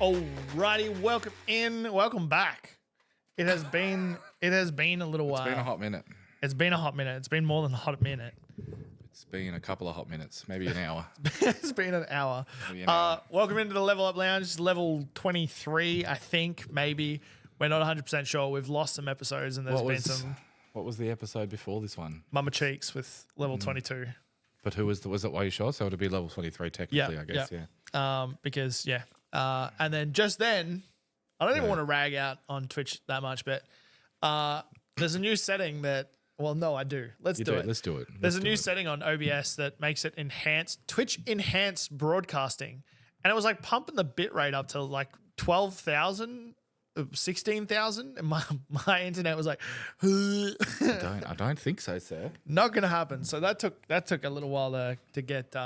Alrighty, welcome back. It has been a little while. It's been a hot minute. It's been a hot minute. It's been more than a hot minute. It's been a couple of hot minutes, maybe an hour. It's been an hour. Welcome into the Level Up Lounge, level 23, I think, maybe. We're not 100% sure. We've lost some episodes and there's been some What was the episode before this one? Mama Cheeks with level 22. But who was it? Why you sure? So it'd be level 23 technically, I guess. Yeah. Because and then just then, I don't even want to rag out on Twitch that much, but there's a new setting that. Well, no, I do. Let's do it. Let's do it. There's a new setting on OBS that makes it Twitch enhanced broadcasting, and it was like pumping the bit rate up to like 12,000. 16,000 and my internet was like I don't think so, sir. Not gonna happen. So that took a little while to get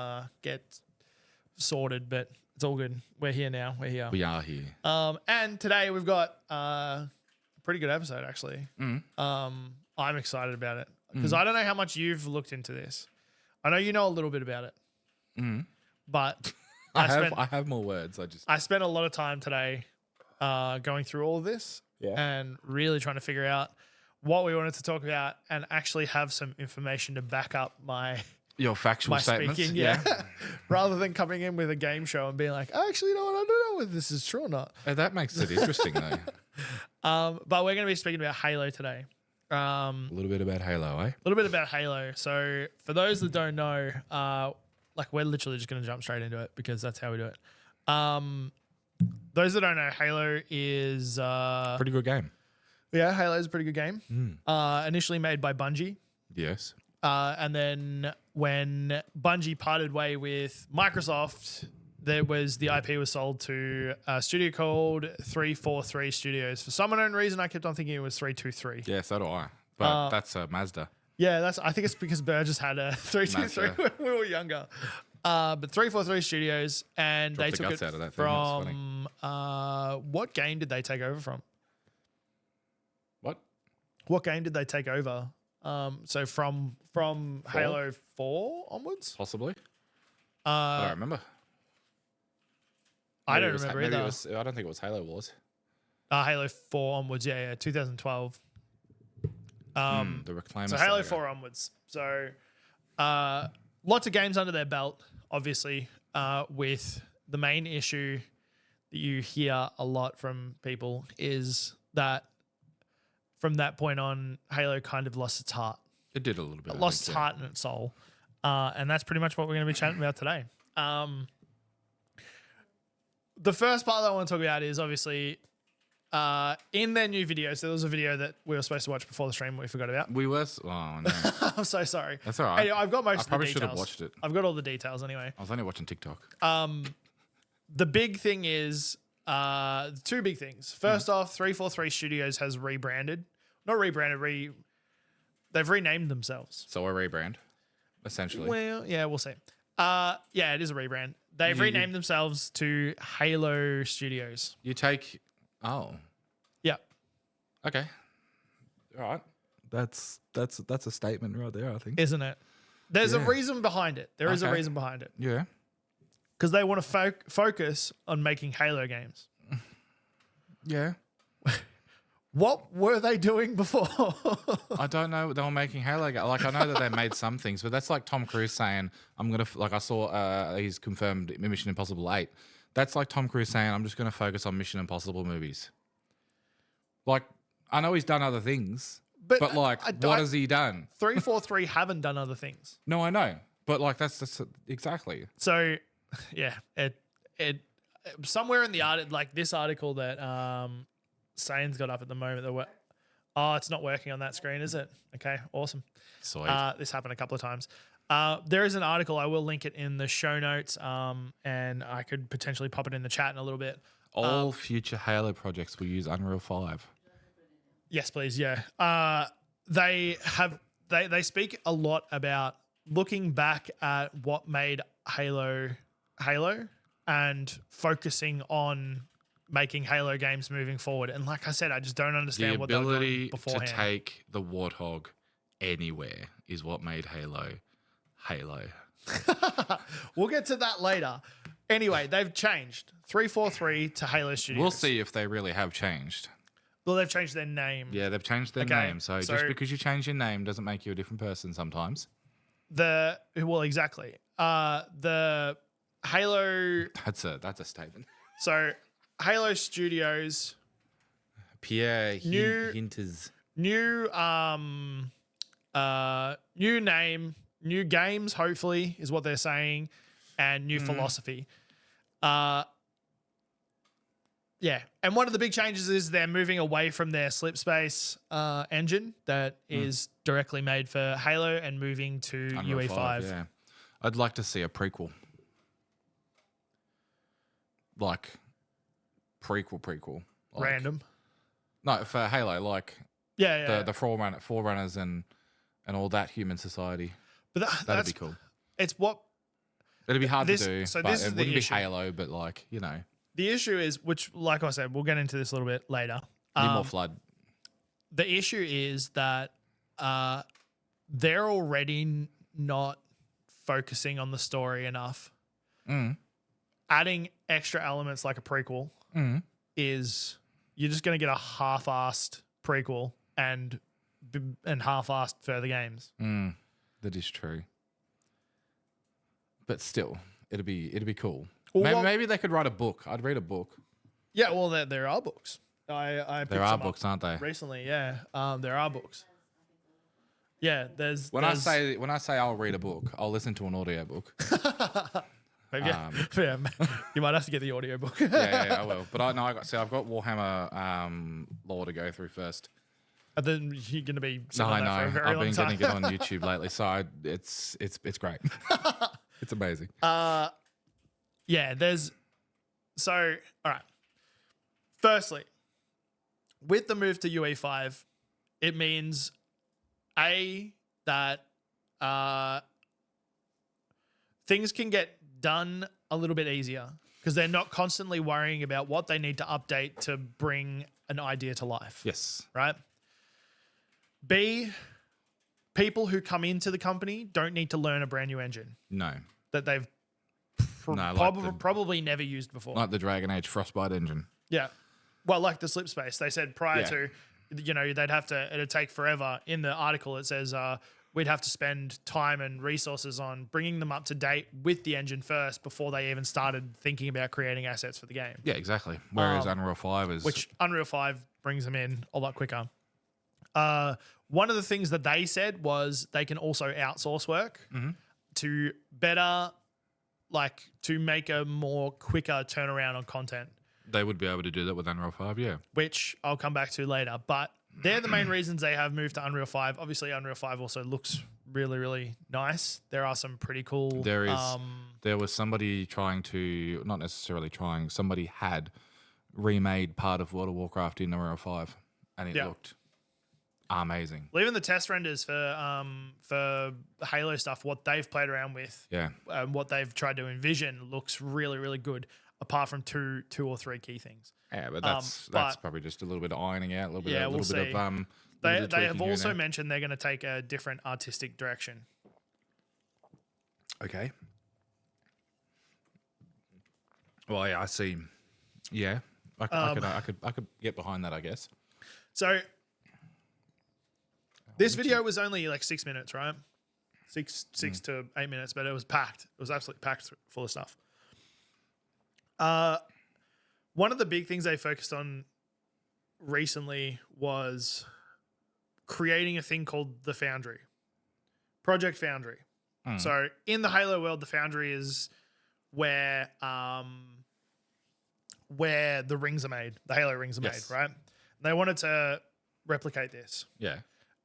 sorted, but it's all good. We're here now. We are here. And today we've got a pretty good episode actually. I'm excited about it because I don't know how much you've looked into this. I know you know a little bit about it, but I have more words. I spent a lot of time today going through all of this and really trying to figure out what we wanted to talk about and actually have some information to back up your factual statements. Speaking, rather than coming in with a game show and being like, actually, you know what, I don't know whether this is true or not. That makes it interesting though. But we're going to be speaking about Halo today. A little bit about Halo, eh? A little bit about Halo. So for those that don't know, we're literally just going to jump straight into it because that's how we do it. Those that don't know, Halo is pretty good game. Yeah, Halo is a pretty good game. Initially made by Bungie. Yes. And then when Bungie parted way with Microsoft, the IP was sold to a studio called 343 Studios. For some unknown reason, I kept on thinking it was 323. Yeah, so do I. But that's a Mazda. Yeah, I think it's because Burgess had a 323 when we were younger. But 343 Studios, and Dropped they took it out of that from what game did they take over from? What game did they take over? So from Halo 4 onwards? Possibly. I don't remember. I don't remember either. I don't think it was Halo Wars. Halo 4 onwards, 2012. The Reclaimer. So Halo 4 onwards. So lots of games under their belt, obviously, with the main issue that you hear a lot from people is that from that point on, Halo kind of lost its heart. It did a little bit. It lost its heart and its soul. And that's pretty much what we're going to be chatting about today. The first part that I want to talk about is obviously in their new video. So there was a video that we were supposed to watch before the stream we forgot about. We were? Oh, no. I'm so sorry. That's all right. Anyway, I've got most of the details. I probably should have watched it. I've got all the details anyway. I was only watching TikTok. The big thing is two big things. First off, 343 Studios has rebranded. Not rebranded, they've renamed themselves. So a rebrand, essentially. Well, yeah, we'll see. It is a rebrand. They've renamed themselves to Halo Studios. Oh. Yeah. Okay. All right. That's a statement right there, I think. Isn't it? There's a reason behind it. There is a reason behind it. Yeah. Because they want to focus on making Halo games. Yeah. What were they doing before? I don't know. They were making Halo games. Like, I know that they made some things, but that's like Tom Cruise saying, I saw he's confirmed Mission Impossible 8. That's like Tom Cruise saying, I'm just going to focus on Mission Impossible movies. Like, I know he's done other things, but what has he done? 343 haven't done other things. No, I know. But like, that's exactly. So, yeah, it somewhere in the art, like this article that Sane's got up at the moment. It's not working on that screen, is it? Okay, awesome. Sweet. This happened a couple of times. There is an article. I will link it in the show notes, and I could potentially pop it in the chat in a little bit. All future Halo projects will use Unreal 5. Yes, please. Yeah. They speak a lot about looking back at what made Halo and focusing on making Halo games moving forward. And like I said, I just don't understand what they were doing beforehand. The ability to take the Warthog anywhere is what made Halo. We'll get to that later. Anyway, they've changed 343 to Halo Studios. We'll see if they really have changed. Well, they've changed their name. Yeah, they've changed their name. So just because you change your name doesn't make you a different person sometimes. Exactly. The Halo. That's a statement. So Halo Studios. Pierre New- Hinters. New new name, new games, hopefully, is what they're saying, and new philosophy. Yeah. And one of the big changes is they're moving away from their slipspace engine that is directly made for Halo and moving to Unreal UE5. Yeah. I'd like to see a prequel. Like prequel. Like, Random. No, for Halo, like Yeah. the Forerunners and all that human society. But That'd be cool. It's what It'd be hard to do. So but this is it the wouldn't issue. be Halo, but like, you know. The issue is, which, like I said, we'll get into this a little bit later. Need more flood. The issue is that they're already not focusing on the story enough. Adding extra elements like a prequel is you're just going to get a half-assed prequel and half-assed further games. That is true. But still, it'd be cool. Well, Maybe they could write a book. I'd read a book. Yeah, well, there are books. I picked There are some books, up aren't they? recently. Yeah, there are books. Yeah, there's. When I say I'll read a book, I'll listen to an audiobook. Maybe, yeah, you might have to get the audiobook. yeah, I will. But I've got Warhammer lore to go through first. And then you're going to be No, sitting I on that for a know. very I've long been time. getting it on YouTube lately, so it's great. It's amazing. Yeah, all right. Firstly, with the move to UE5, it means that things can get done a little bit easier because they're not constantly worrying about what they need to update to bring an idea to life. Yes. Right? B, people who come into the company don't need to learn a brand new engine No. that they've probably never used before. Like the Dragon Age Frostbite engine. Yeah. Well, like the slipspace, they said prior to, it'd take forever. In the article, it says we'd have to spend time and resources on bringing them up to date with the engine first before they even started thinking about creating assets for the game. Yeah, exactly. Whereas Unreal 5 is... Which Unreal 5 brings them in a lot quicker. One of the things that they said was they can also outsource work to better, to make a more quicker turnaround on content. They would be able to do that with Unreal 5, yeah. Which I'll come back to later. But they're the main reasons they have moved to Unreal 5. Obviously, Unreal 5 also looks really, really nice. There are some pretty cool... There was somebody somebody had remade part of World of Warcraft in Unreal 5, and it looked amazing. Well, even the test renders for Halo stuff, what they've played around with, what they've tried to envision looks really, really good. Apart from two or three key things. Yeah, but that's probably just a little bit of ironing out, a little bit of They have also mentioned they're going to take a different artistic direction. Okay. Well, yeah, I see. Yeah, I could get behind that, I guess. So this video was only like 6 minutes, right? Six to 8 minutes, but it was packed. It was absolutely packed full of stuff. One of the big things they focused on recently was creating a thing called the Foundry, Project Foundry. So in the Halo world, the Foundry is where the rings are made, the Halo rings are made, right? They wanted to replicate this. Yeah.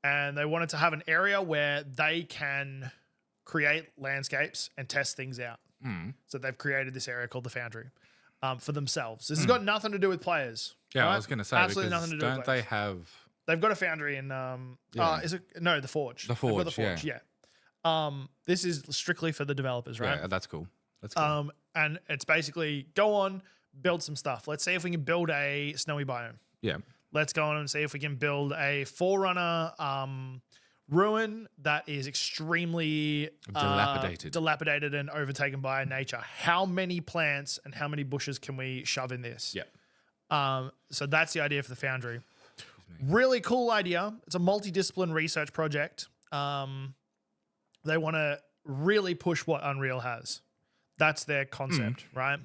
And they wanted to have an area where they can create landscapes and test things out. So they've created this area called the Foundry for themselves. This has got nothing to do with players. Yeah, right? I was going to say, absolutely nothing to do with players. They've got a Foundry in the Forge. The Forge, They've got the Forge, yeah. This is strictly for the developers, right? Yeah, that's cool. That's cool. And it's basically go on, build some stuff. Let's see if we can build a snowy biome. Yeah. Let's go on and see if we can build a Forerunner Ruin that is extremely dilapidated and overtaken by nature. How many plants and how many bushes can we shove in this? Yeah. So that's the idea for the Foundry. Really cool idea. It's a multidiscipline research project. They want to really push what Unreal has. That's their concept, right?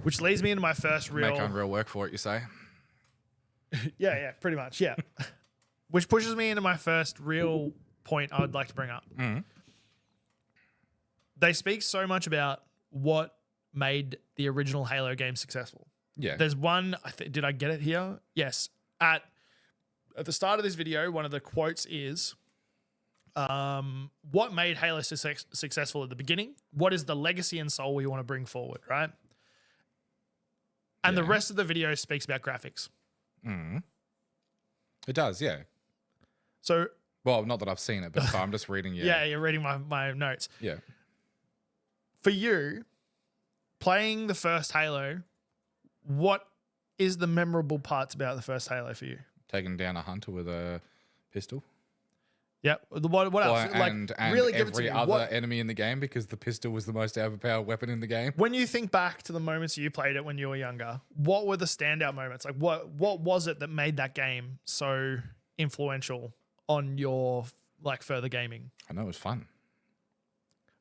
Which leads me into my first real... Make Unreal work for it, you say? yeah, pretty much, yeah. Which pushes me into my first real point I would like to bring up. They speak so much about what made the original Halo game successful. Yeah. There's one, did I get it here? Yes. At the start of this video, one of the quotes is, what made Halo successful at the beginning? What is the legacy and soul we want to bring forward, right? And the rest of the video speaks about graphics. It does, yeah. So, well, not that I've seen it, but I'm just reading you. Yeah, you're reading my notes. Yeah. For you, playing the first Halo, what is the memorable parts about the first Halo for you? Taking down a hunter with a pistol. Yeah. What else? And really give every it to me. other enemy in the game, because the pistol was the most overpowered weapon in the game. When you think back to the moments you played it when you were younger, what were the standout moments? Like what was it that made that game so influential on your further gaming? I know it was fun.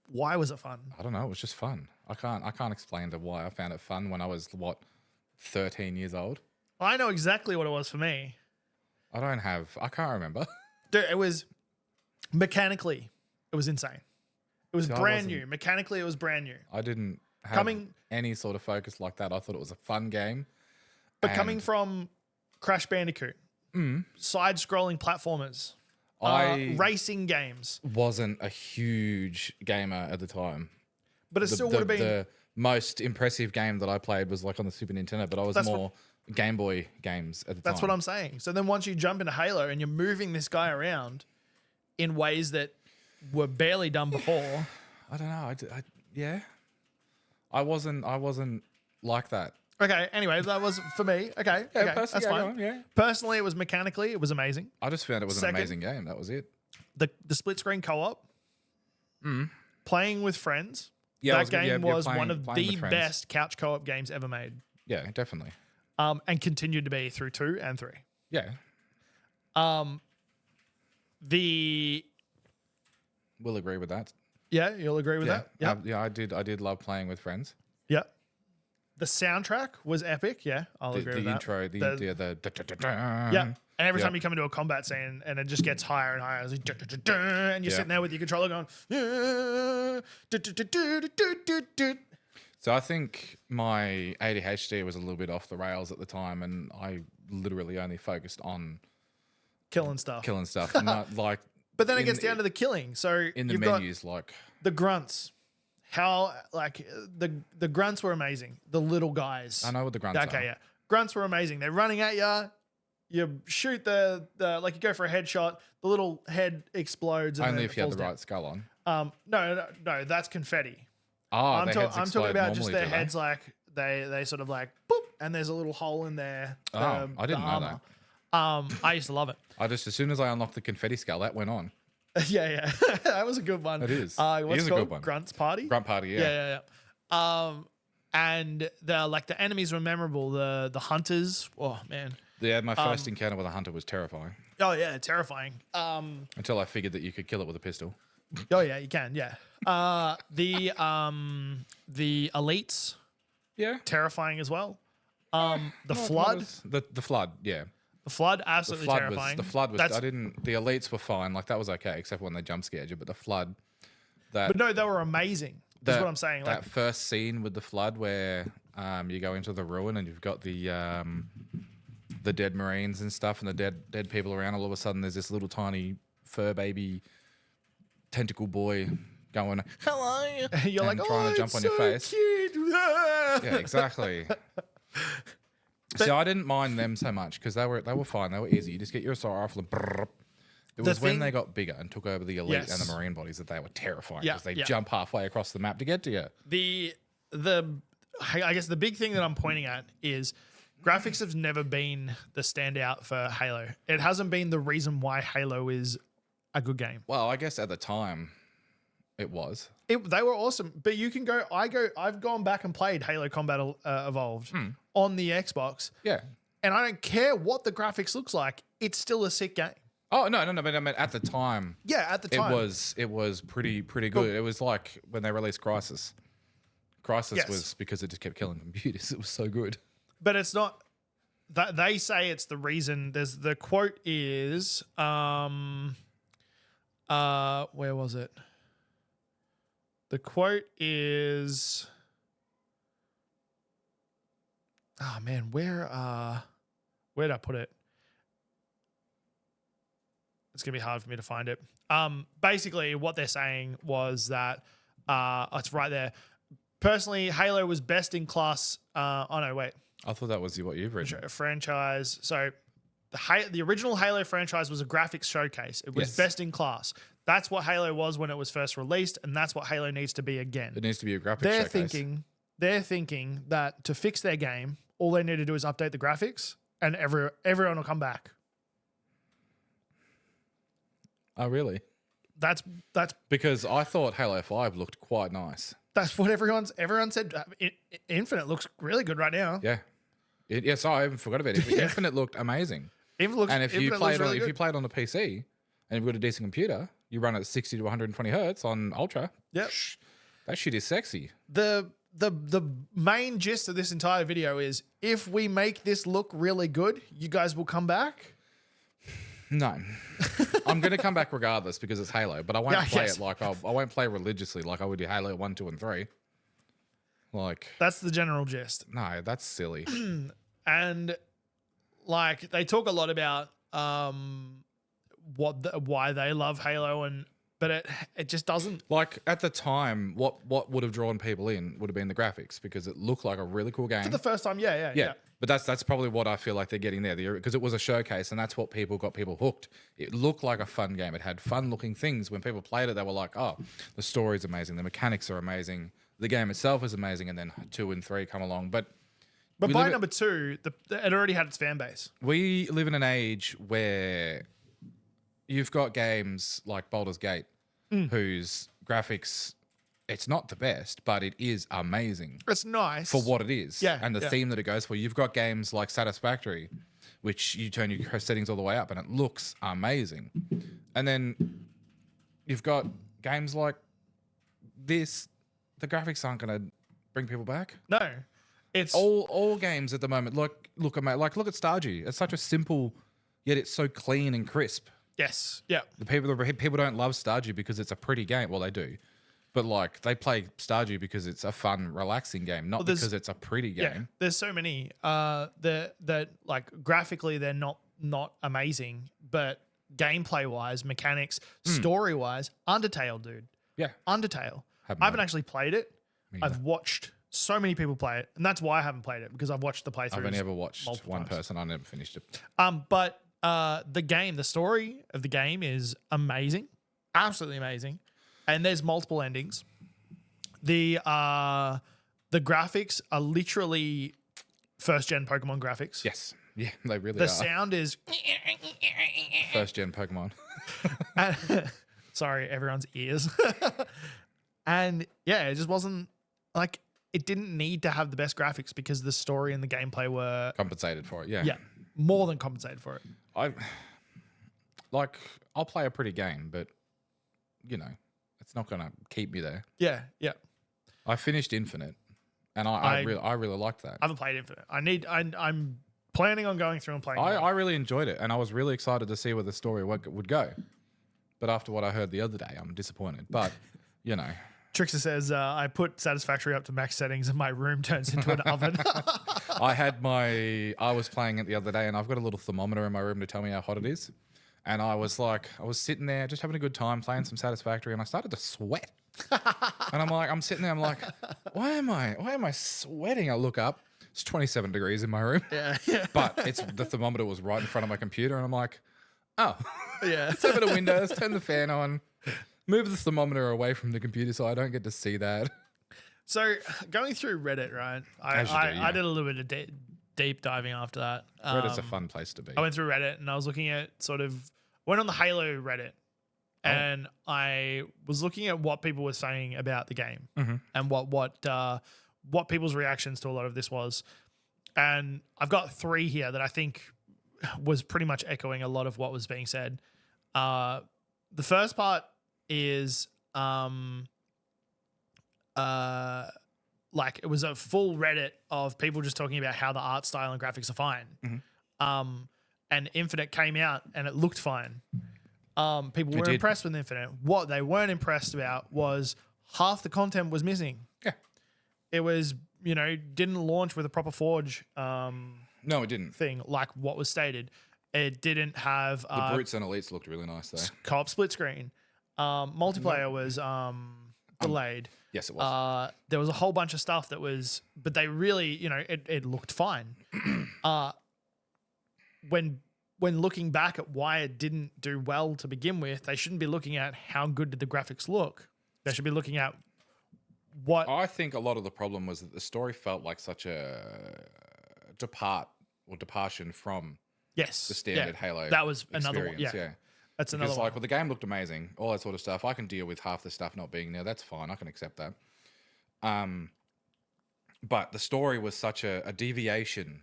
Why was it fun? I don't know. It was just fun. I can't explain to why I found it fun when I was 13 years old. I know exactly what it was for me. I can't remember. Dude, it was mechanically, it was insane. It was brand new. Mechanically, it was brand new. I didn't have any sort of focus like that. I thought it was a fun game. But coming from Crash Bandicoot, side-scrolling platformers, racing games. Wasn't a huge gamer at the time. But it still would have been... The most impressive game that I played was on the Super Nintendo, but I was more Game Boy games at the time. That's what I'm saying. So then once you jump into Halo and you're moving this guy around in ways that were barely done before. I don't know. I wasn't like that. Okay, anyway, that was for me. Okay, that's fine. Personally, it was mechanically, it was amazing. I just found it was an amazing game. That was it. The split screen co-op, playing with friends. Yeah, that game was one of the best couch co-op games ever made. Yeah, definitely. And continued to be through 2 and 3. Yeah. We'll agree with that. Yeah, you'll agree with that? Yeah, I did love playing with friends. Yeah. The soundtrack was epic. Yeah, I'll agree with that. Intro, the yeah. And every time you come into a combat scene and it just gets higher and higher, it's like, and you're sitting there with your controller going. So I think my ADHD was a little bit off the rails at the time, and I literally only focused on killing stuff. Not like. But then it gets down to the killing. So in the menus, like the grunts. How the grunts were amazing. The little guys. I know what the grunts are. Okay, yeah. Grunts were amazing. They're running at you. You shoot the you go for a headshot. The little head explodes. And only if you had the right skull on. No, that's confetti. Oh, I'm talking about just their heads. Like they sort of like boop, and there's a little hole in there. I didn't know that. I used to love it. As soon as I unlocked the confetti skull, that went on. Yeah. That was a good one. It is. What's it called? Grunt's Party? Grunt Party, yeah. Yeah. And the enemies were memorable. The hunters, oh man. Yeah, my first encounter with a hunter was terrifying. Oh yeah, terrifying. Until I figured that you could kill it with a pistol. Oh yeah, you can, yeah. The elites, yeah. Terrifying as well. The flood. The flood, yeah. The flood, absolutely terrifying. The flood was. The elites were fine. Like that was okay, except when they jump scared you. But the flood, But no, they were amazing. That's what I'm saying. That first scene with the flood where you go into the ruin and you've got the dead Marines and stuff and the dead people around. All of a sudden, there's this little tiny fur baby tentacle boy going, "Hello!" You're like, trying to jump on your face. Cute. Yeah, exactly. So I didn't mind them so much because they were fine. They were easy. You just get your assault rifle and brrr. It was when they got bigger and took over the elite and the Marine bodies that they were terrifying because they jump halfway across the map to get to you. I guess the big thing that I'm pointing at is graphics have never been the standout for Halo. It hasn't been the reason why Halo is a good game. Well, I guess at the time it was. They were awesome, but you can go. I've gone back and played Halo Combat Evolved on the Xbox, Yeah. and I don't care what the graphics looks like. It's still a sick game. Oh no, but I mean at the time. Yeah, at the time it was pretty good. It was like when they released Crisis. Crisis Yes. was because it just kept killing computers. It was so good. But it's not. That they say it's the reason. There's the quote is where was it? The quote is, oh man, where'd I put it? It's gonna be hard for me to find it. Basically what they're saying was that it's right there. Personally, Halo was best in class. Oh no, wait. I thought that was what you've written. Franchise. So the original Halo franchise was a graphics showcase. It was best in class. That's what Halo was when it was first released, and that's what Halo needs to be again. It needs to be a graphics showcase. They're thinking that to fix their game, all they need to do is update the graphics, and everyone will come back. Oh, really? That's because I thought Halo 5 looked quite nice. That's what everyone said. Infinite looks really good right now. Yeah. Yes, I even forgot about it. Infinite looked amazing. And if you played on the PC and you've got a decent computer, you run at 60 to 120 hertz on Ultra. Yep. That shit is sexy. The main gist of this entire video is if we make this look really good, you guys will come back. No, I'm going to come back regardless because it's Halo, but I won't play it like I won't play religiously like I would do Halo 1, 2, and 3. Like that's the general gist. No, that's silly. And like they talk a lot about why they love Halo, but it just doesn't. Like at the time, what would have drawn people in would have been the graphics because it looked like a really cool game for the first time. Yeah. But that's probably what I feel like they're getting there because it was a showcase and that's what got people hooked. It looked like a fun game. It had fun looking things. When people played it, they were like, "Oh, the story's amazing. The mechanics are amazing. The game itself is amazing." And then 2 and 3 come along, but by number 2, it already had its fan base. We live in an age where you've got games like Baldur's Gate, whose graphics, it's not the best, but it is amazing. It's nice. For what it is. Yeah. And the theme that it goes for. You've got games like Satisfactory, which you turn your settings all the way up and it looks amazing. And then you've got games like this, the graphics aren't going to bring people back. No. It's all games at the moment. Look at Stardew. It's such a simple, yet it's so clean and crisp. Yes. Yeah. The people don't love Stardew because it's a pretty game. Well, they do, but like they play Stardew because it's a fun, relaxing game, not because it's a pretty game. Yeah, there's so many that like graphically they're not amazing, but gameplay wise, mechanics, story wise, Undertale, dude. Yeah, Undertale. I haven't actually played it. I've watched so many people play it, and that's why I haven't played it because I've watched the playthroughs. I've only ever watched one person. I never finished it. But the story of the game is amazing, absolutely amazing, and there's multiple endings. The graphics are literally first gen Pokemon graphics. Yes, yeah, they really are. The sound is first gen Pokemon. Sorry, everyone's ears. And yeah, it just wasn't like it didn't need to have the best graphics because the story and the gameplay were compensated for it. Yeah, yeah, more than compensated for it. I'll play a pretty game, but you know, it's not gonna keep me there. Yeah, yeah. I finished Infinite, and I really liked that. I haven't played Infinite. I'm planning on going through and playing. I really enjoyed it, and I was really excited to see where the story would go. But after what I heard the other day, I'm disappointed. But you know. Trixer says, I put Satisfactory up to max settings and my room turns into an oven. I was playing it the other day and I've got a little thermometer in my room to tell me how hot it is. And I was sitting there just having a good time playing some Satisfactory and I started to sweat. And I'm sitting there, I'm like, why am I sweating? I look up, it's 27 degrees in my room. Yeah. But the thermometer was right in front of my computer and I'm like, oh, yeah. Let's open the windows, turn the fan on. Move the thermometer away from the computer so I don't get to see that. So going through Reddit, right? I did a little bit of deep diving after that. Reddit's a fun place to be. I went through Reddit and I was looking at went on the Halo Reddit and I was looking at what people were saying about the game and what people's reactions to a lot of this was. And I've got 3 here that I think was pretty much echoing a lot of what was being said. The first part is like it was a full Reddit of people just talking about how the art style and graphics are fine. And Infinite came out and it looked fine. People were impressed with Infinite. What they weren't impressed about was half the content was missing. Yeah. It was, didn't launch with a proper Forge No, it didn't. thing like what was stated. It didn't have The Brutes and Elites looked really nice though. co-op split screen. Multiplayer was delayed. Yes, it was. There was a whole bunch of stuff that was, but they really, it looked fine. When looking back at why it didn't do well to begin with, they shouldn't be looking at how good did the graphics look. They should be looking at what. I think a lot of the problem was that the story felt like such a departure from the standard Halo. That was another one. experience, Yeah. That's another Because one. well, the game looked amazing, all that sort of stuff. I can deal with half the stuff not being there. That's fine. I can accept that. But the story was such a deviation.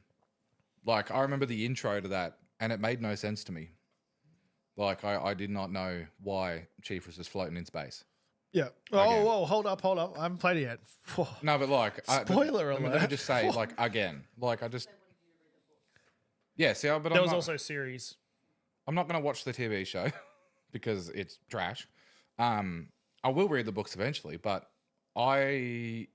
Like I remember the intro to that, and it made no sense to me. Like I did not know why Chief was just floating in space. Yeah. Oh, whoa, hold up. I haven't played it yet. No, but like Spoiler let me alert. just say, like again, like I just but There was also a series. I'm not going to watch the TV show because it's trash. I will read the books eventually, but You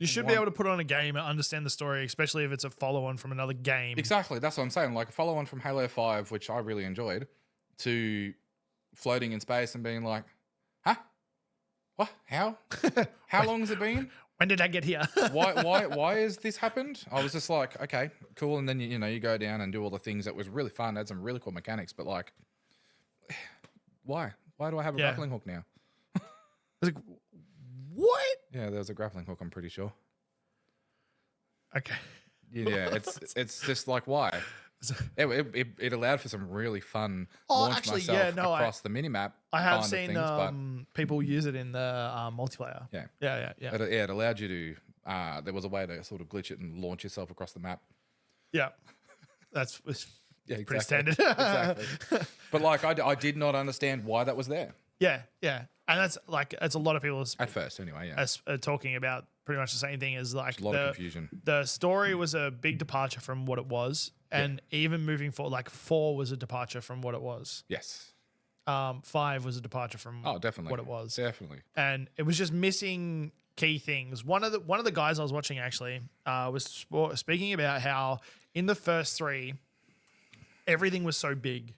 should be able to put on a game and understand the story, especially if it's a follow-on from another game. Exactly, that's what I'm saying. Like a follow-on from Halo 5, which I really enjoyed, to floating in space and being like, huh? What? How? How long has it been? When did I get here? Why has this happened? I was just like, okay, cool. And then you go down and do all the things that was really fun, had some really cool mechanics, but like, why? Why do I have a grappling hook now? I was like, what? Yeah, there was a grappling hook, I'm pretty sure. Okay. Yeah, it's just like why? It allowed for some really fun launch across the minimap. I have seen people use it in the multiplayer. Yeah. Yeah. It allowed you to. There was a way to sort of glitch it and launch yourself across the map. Yeah, that's Yeah, pretty standard. Exactly. But like, I did not understand why that was there. Yeah, and that's a lot of people At first, anyway. Yeah, are talking about pretty much the same thing as like a lot of confusion. The story was a big departure from what it was, and even moving forward, like 4 was a departure from what it was. Yes. 5 was a departure from definitely what it was. Definitely. And it was just missing key things. One of the guys I was watching actually was speaking about how in the first 3 everything was so big.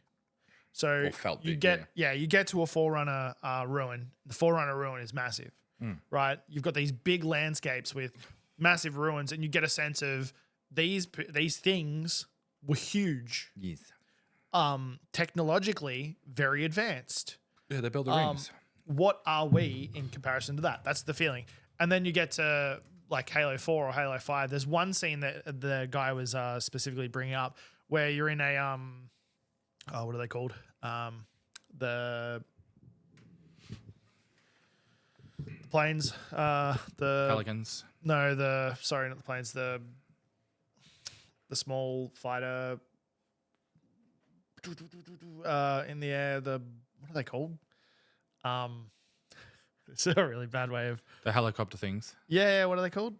So felt you big, get you get to a Forerunner ruin. The Forerunner ruin is massive, right? You've got these big landscapes with massive ruins, and you get a sense of these things were huge. Yes. Technologically very advanced. Yeah, they build the rings. What are we in comparison to that? That's the feeling. And then you get to like Halo 4 or Halo 5. There's one scene that the guy was specifically bringing up where you're in a what are they called? The planes. The Pelicans. No, sorry, not the planes. The small fighter in the air. What are they called? It's a really bad way of The helicopter things. Yeah. What are they called?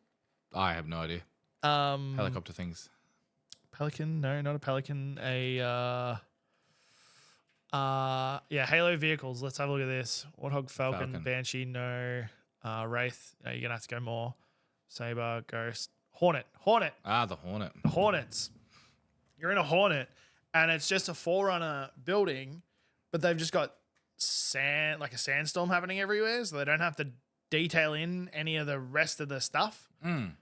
I have no idea. Helicopter things. Pelican? No, not a pelican. Halo vehicles. Let's have a look at this. Warthog, Falcon. Banshee, no. Wraith, no, you're gonna have to go more. Saber, Ghost, Hornet. The Hornet. Hornets. You're in a Hornet, and it's just a Forerunner building, but they've just got sand, like a sandstorm happening everywhere, so they don't have to detail in any of the rest of the stuff. And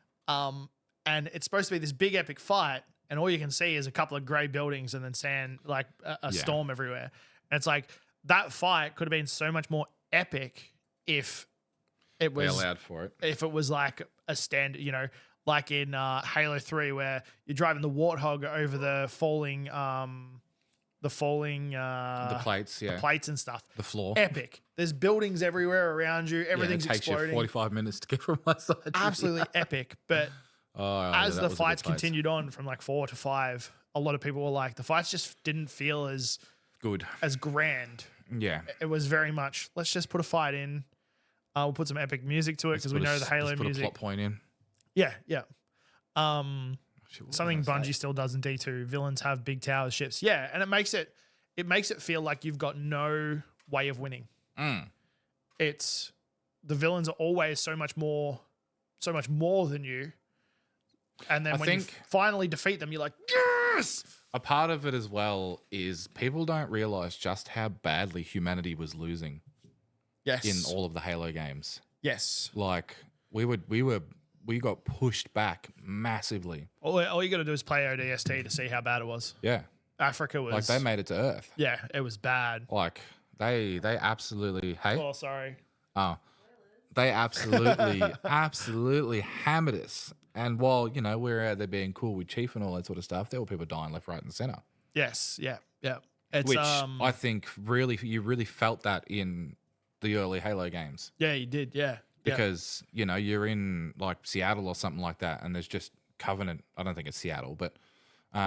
it's supposed to be this big epic fight, and all you can see is a couple of grey buildings and then sand, like a storm everywhere. And it's like that fight could have been so much more epic if it was They allowed for it. If it was like a standard, like in Halo 3 where you're driving the Warthog over the falling the falling The plates, yeah. plates and stuff. The floor. Epic. There's buildings everywhere around you. Yeah, it Everything's takes exploding. you 45 minutes to get from one side to the Absolutely other. epic. But Oh, yeah, as that the was a good fights place. continued on from like 4 to 5, a lot of people were like, the fights just didn't feel Good. as grand. Yeah. It was very much, let's just put a fight in. We'll put some epic music to it because we know the Halo Put a music. plot point in. Yeah, yeah. Shit, what Something was I gonna Bungie say? still does in D2. Villains have big tower ships. Yeah, and it makes it feel like you've got no way of winning. It's the villains are always so much more than you. And then I when you think- finally defeat them, you're like, yes! A part of it as well is people don't realize just how badly humanity was losing Yes. in all of the Halo games. Yes. Like we got pushed back massively. All you got to do is play ODST to see how bad it was. Yeah. Africa was Like they made it to Earth. yeah, it was bad. Like they absolutely Oh, sorry. they absolutely hammered us. And while, we're out there being cool with Chief and all that sort of stuff, there were people dying left, right, and center. Yes. Yeah. Yeah. It's Which I think you really felt that in the early Halo games. yeah, you did. Yeah. Because, you're in like Seattle or something like that, and there's just Covenant. I don't think it's Seattle, but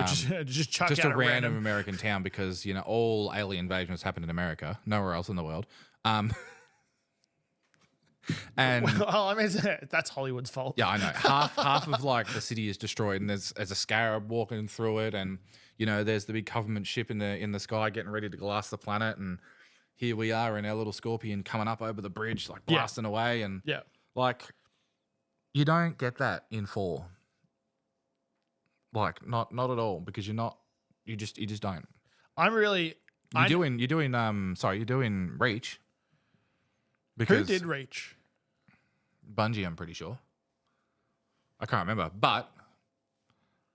just chuck just out a random American town because, all alien invasions happen in America, nowhere else in the world. And well, I mean, that's Hollywood's fault. yeah, I know. Half of like the city is destroyed, and there's a scarab walking through it, and there's the big government ship in the sky getting ready to glass the planet, and here we are in our little Scorpion coming up over the bridge, like blasting away, and Yeah. like you don't get that in 4. Like not at all, because you just don't. You're doing Reach. Who Because did Reach? Bungie, I'm pretty sure. I can't remember, but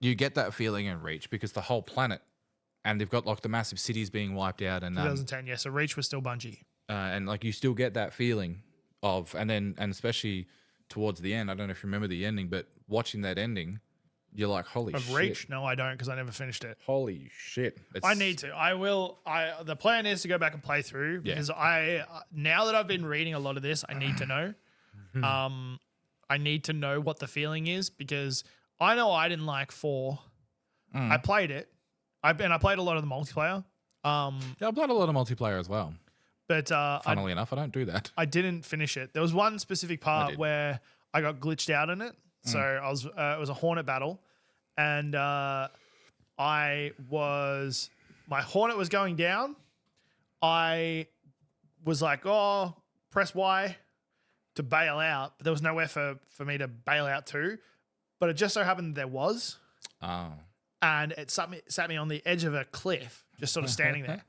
you get that feeling in Reach because the whole planet, and they've got like the massive cities being wiped out, and 2010. Yeah. So Reach was still Bungie. and like you still get that feeling of, and especially towards the end. I don't know if you remember the ending, but watching that ending, you're like, holy Of shit! Reach? No, I don't because I never finished it. Holy shit! I need to. I will. The plan is to go back and play through because now that I've been reading a lot of this, I need to know. I need to know what the feeling is because I know I didn't like 4. I played it. I played a lot of the multiplayer. Yeah, I played a lot of multiplayer as well. But Funnily enough, I don't do that. I didn't finish it. There was one specific part where I got glitched out in it. So I was it was a Hornet battle, and my Hornet was going down. I was like, oh, press Y to bail out, but there was nowhere for me to bail out to. But it just so happened there was, Oh, and it sat me on the edge of a cliff, just sort of standing there,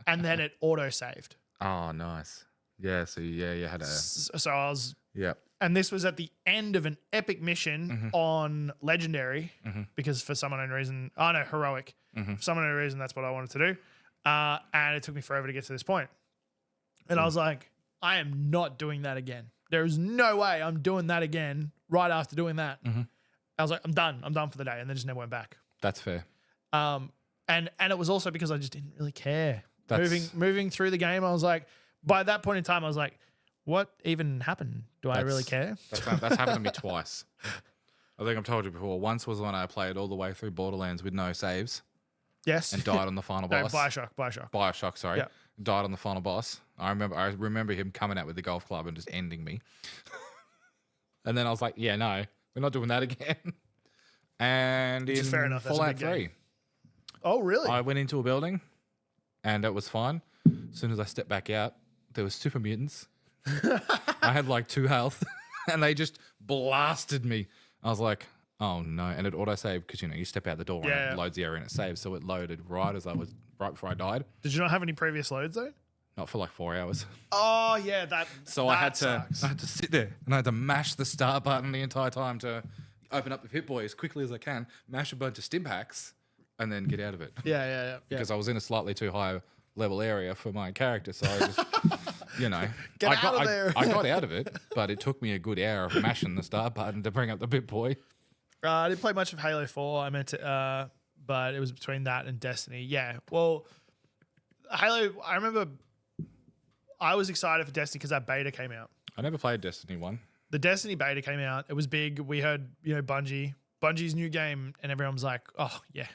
and then it auto saved. oh, nice. Yeah. So you had a So I was. yeah. And this was at the end of an epic mission on Legendary, because for some unknown reason, Heroic. For some unknown reason, that's what I wanted to do. And it took me forever to get to this point. And I was like, I am not doing that again. There is no way I'm doing that again right after doing that. I was like, I'm done. I'm done for the day. And then just never went back. That's fair. And it was also because I just didn't really care. That's- Moving through the game, I was like, by that point in time, I was like, what even happened? Do I really care? That's happened to me twice. I think I've told you before. Once was when I played all the way through Borderlands with no saves Yes. and died on the final No, boss. Bioshock. Sorry. Yeah. Died on the final boss. I remember him coming out with the golf club and just ending me. And then I was like, yeah, no, we're not doing that again. And Which in is fair enough, that's a Fallout big game. 3, Oh, really? I went into a building and it was fine. As soon as I stepped back out, there was super mutants. I had like 2 health and they just blasted me. I was like, oh no. And it auto-saved because, you step out the door and Yeah. it loads the area and it saves. So it loaded right before I died. Did you not have any previous loads though? Not for like 4 hours. Oh yeah, that. So that I had sucks. to sit there and I had to mash the start button the entire time to open up the Pip Boy as quickly as I can, mash a bunch of stim packs, and then get out of it. Yeah. Because I was in a slightly too high level area for my character. So I just, Get out of there. I got out of it, but it took me a good hour of mashing the start button to bring up the Pip Boy. I didn't play much of Halo 4. I meant to, but it was between that and Destiny. Yeah. Well, Halo. I remember I was excited for Destiny because that beta came out. I never played Destiny 1. The Destiny beta came out. It was big. We heard, Bungie's new game, and everyone was like, "Oh yeah,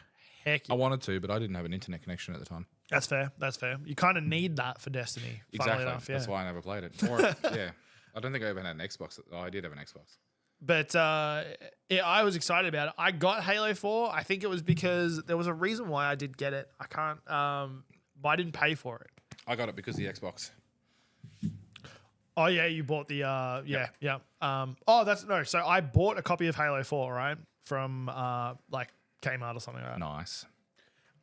heck I yeah." wanted to, but I didn't have an internet connection at the time. That's fair. That's fair. You kind of need that for Destiny. Funnily Exactly. enough, yeah. That's why I never played it. Or yeah, I don't think I ever had an Xbox. Oh, I did have an Xbox. But I was excited about it. I got Halo 4. I think it was because there was a reason why I did get it. I can't. But I didn't pay for it. I got it because of the Xbox. Oh yeah, you bought the yeah. So I bought a copy of Halo 4, right? From like Kmart or something like that. Nice.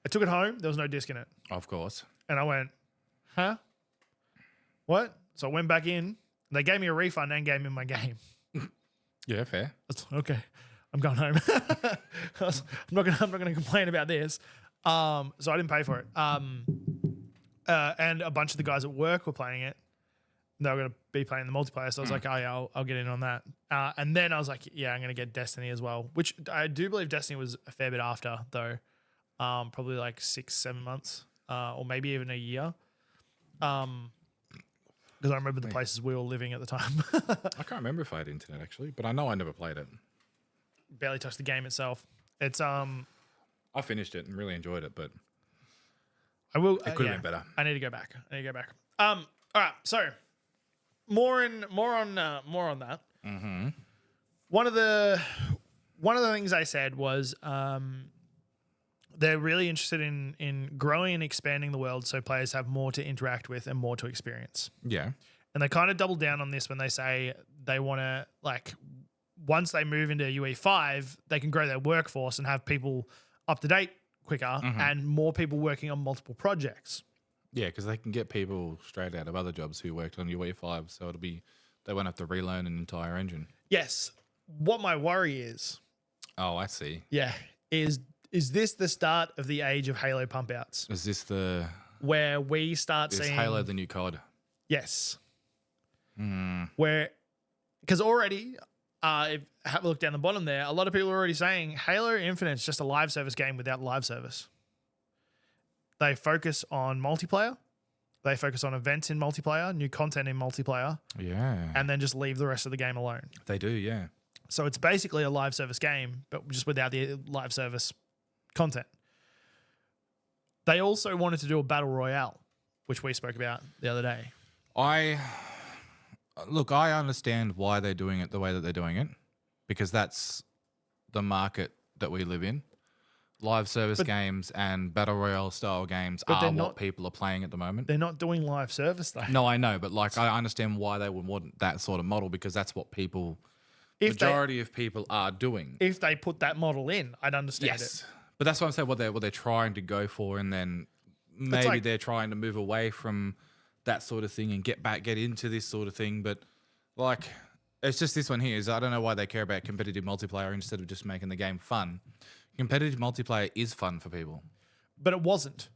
I took it home. There was no disc in it. Of course. And I went, huh? What? So I went back in. They gave me a refund and gave me my game. Yeah, fair. That's okay. I'm going home. I'm not gonna complain about this. So I didn't pay for it. And a bunch of the guys at work were playing it. They were gonna be playing the multiplayer. So I was like, oh yeah, I'll get in on that. And then I was like, yeah, I'm gonna get Destiny as well. Which I do believe Destiny was a fair bit after though. Probably like 6-7 months, or maybe even a year. Because I remember the places we were living at the time. I can't remember if I had internet actually, but I know I never played it. Barely touched the game itself. It's I finished it and really enjoyed it, but I will. it could have been better. I need to go back. All right. So more on that. Mm-hmm. One of the things I said was they're really interested in growing and expanding the world so players have more to interact with and more to experience. Yeah. And they kind of double down on this when they say they want to, like, once they move into UE5, they can grow their workforce and have people up to date quicker and more people working on multiple projects. Yeah, because they can get people straight out of other jobs who worked on UE5, so they won't have to relearn an entire engine. Yes. What my worry is, Oh, I see. is this the start of the age of Halo pump outs? Is this Where we start is seeing Halo the new COD? Yes. Mm. Where, because already, if have a look down the bottom there, a lot of people are already saying Halo Infinite is just a live service game without live service. They focus on multiplayer. They focus on events in multiplayer, new content in multiplayer, Yeah. and then just leave the rest of the game alone. They do, yeah. So it's basically a live service game, but just without the live service content. They also wanted to do a battle royale, which we spoke about the other day. I understand why they're doing it the way that they're doing it, because that's the market that we live in. Live service games and battle royale style games are what people are playing at the moment. They're not doing live service though. No, I know, but like I understand why they would want that sort of model, because that's what majority of people are doing. If they put that model in, I'd understand it. But that's what I'm saying. What they're trying to go for, and then maybe they're trying to move away from that sort of thing and get into this sort of thing. But like, it's just this one here is I don't know why they care about competitive multiplayer instead of just making the game fun. Competitive multiplayer is fun for people, but it wasn't.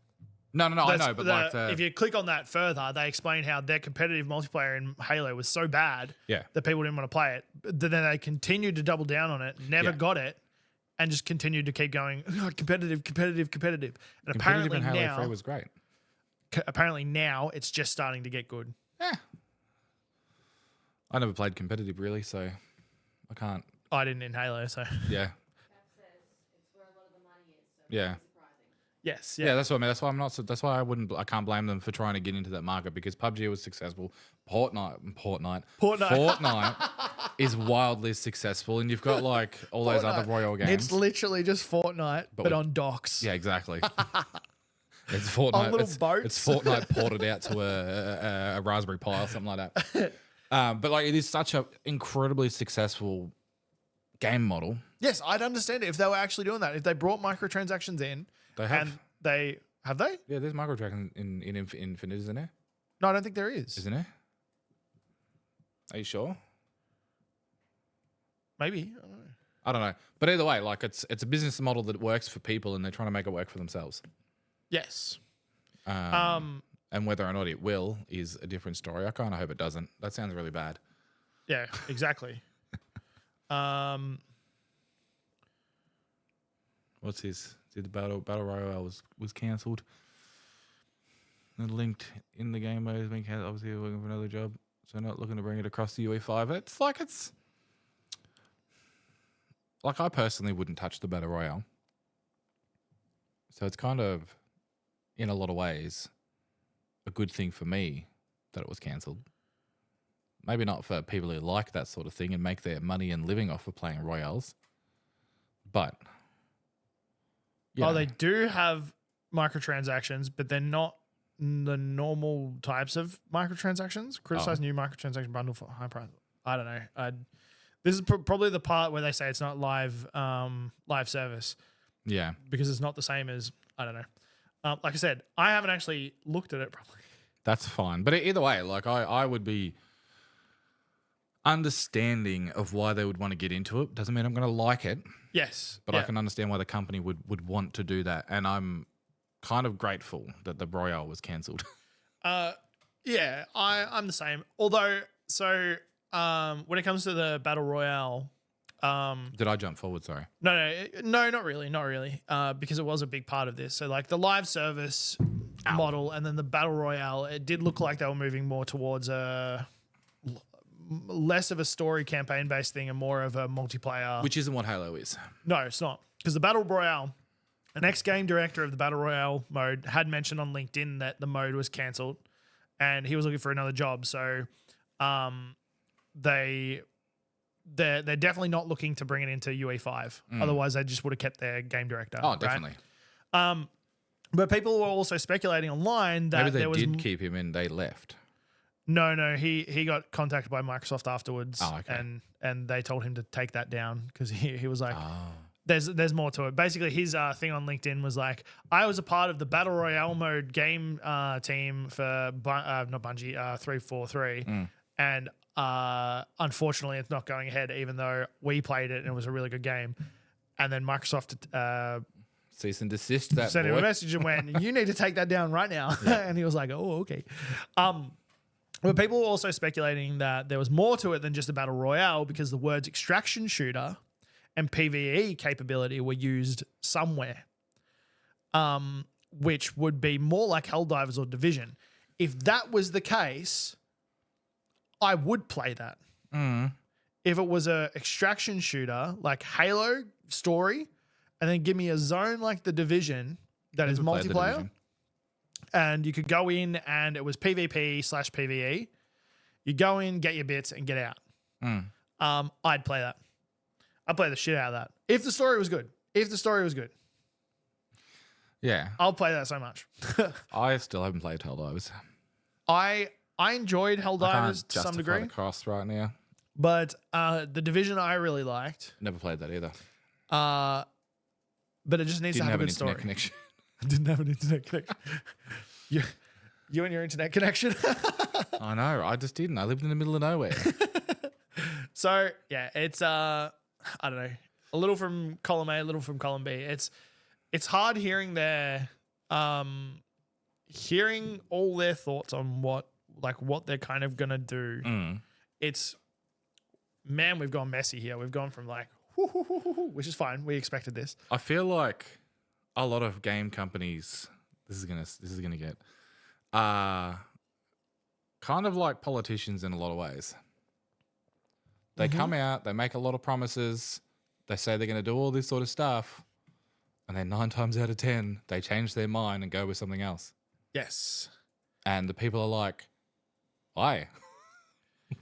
No, I know. But if you click on that further, they explain how their competitive multiplayer in Halo was so bad that people didn't want to play it. But then they continued to double down on it, never got it, and just continued to keep going competitive. And apparently in Halo now 3 was great. Apparently now it's just starting to get good. Yeah. I never played competitive really, so I can't. I didn't in Halo, so yeah. Yeah. Yes. Yeah, that's what I mean. That's why I'm not. That's why I can't blame them for trying to get into that market, because PUBG was successful. Fortnite is wildly successful, and you've got like all those other Royal games. It's literally just Fortnite, but on docks. Yeah, exactly. It's Fortnite. On little boats. It's Fortnite ported out to a Raspberry Pi or something like that. But like, it is such an incredibly successful game model. Yes, I'd understand it if they were actually doing that. If they brought microtransactions in, they have. And they have they? Yeah, there's microtransactions in Infinite, isn't there? No, I don't think there is. Isn't there? Are you sure? Maybe. I don't know. But either way, like it's a business model that works for people, and they're trying to make it work for themselves. Yes. And whether or not it will is a different story. I kind of hope it doesn't. That sounds really bad. Yeah, exactly. What's his? The battle royale was cancelled. And linked in the game mode has been cancelled. Obviously, we're looking for another job, so not looking to bring it across the UE5. It's like I personally wouldn't touch the battle royale. So it's kind of, in a lot of ways, a good thing for me that it was cancelled. Maybe not for people who like that sort of thing and make their money and living off of playing royales, but They do have microtransactions, but they're not the normal types of microtransactions. Criticize new microtransaction bundle for high price. I don't know. This is probably the part where they say it's not live service. Yeah, because it's not the same as, I don't know. Like I said, I haven't actually looked at it properly. that's fine. But either way, like I would be understanding of why they would want to get into it. Doesn't mean I'm going to like it. Yes. But I can understand why the company would want to do that. And I'm kind of grateful that the Royale was cancelled. Yeah, I'm the same. Although, when it comes to the Battle Royale, Did I jump forward? Sorry. no, not really. Because it was a big part of this. So like the live service model and then the Battle Royale, it did look like they were moving more towards less of a story campaign based thing and more of a multiplayer. Which isn't what Halo is. No, it's not. Because the Battle Royale, an ex-game director of the Battle Royale mode had mentioned on LinkedIn that the mode was cancelled and he was looking for another job. So they're definitely not looking to bring it into UE5. Otherwise, they just would have kept their game director. Oh, definitely. Right? But people were also speculating online that Maybe they did keep him and they left. No, he got contacted by Microsoft afterwards, and they told him to take that down because he was like, there's more to it. Basically, his thing on LinkedIn was like, I was a part of the Battle Royale mode game team for not Bungie 343, and unfortunately, it's not going ahead, even though we played it and it was a really good game. And then Microsoft cease and desist that sent boy. him a message and went, "You need to take that down right now." And he was like, "Oh, okay." But people were also speculating that there was more to it than just a battle royale because the words extraction shooter and PvE capability were used somewhere, which would be more like Helldivers or Division. If that was the case, I would play that. If it was a extraction shooter like Halo story, and then give me a zone like the Division that is multiplayer, and you could go in and it was PvP/PvE. You go in, get your bits, and get out. I'd play that. I'd play the shit out of that. If the story was good. Yeah. I'll play that so much. I still haven't played Helldivers. I enjoyed Helldivers to some degree. The cost right now. But the Division I really liked. Never played that either. But it just needs to have a good story. Connection. I didn't have an internet connection. You and your internet connection. I know. I just didn't. I lived in the middle of nowhere. So yeah, it's I don't know, a little from column A, a little from column B. It's hard hearing hearing all their thoughts on what they're kind of gonna do. Man, we've gone messy here. We've gone from like, which is fine. We expected this. I feel like a lot of game companies, this is gonna get kind of like politicians in a lot of ways. They come out, they make a lot of promises, they say they're gonna do all this sort of stuff, and then 9 times out of 10, they change their mind and go with something else. Yes. And the people are like, why?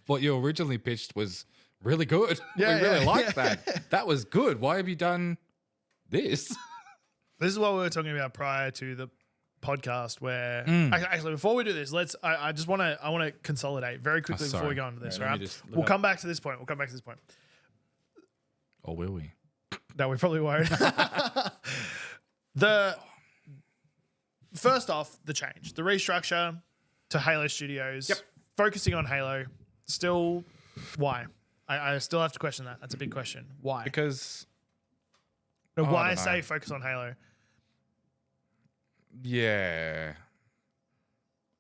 What you originally pitched was really good. Yeah, we really liked that. That was good. Why have you done this? This is what we were talking about prior to the podcast. Where actually, before we do this, I want to consolidate very quickly before we go into this. Right? We'll come back to this point. Or will we? No, we probably won't. First off, the change, the restructure to Halo Studios, focusing on Halo. Still, why? I still have to question that. That's a big question. Why? Because why I say focus on Halo? Yeah.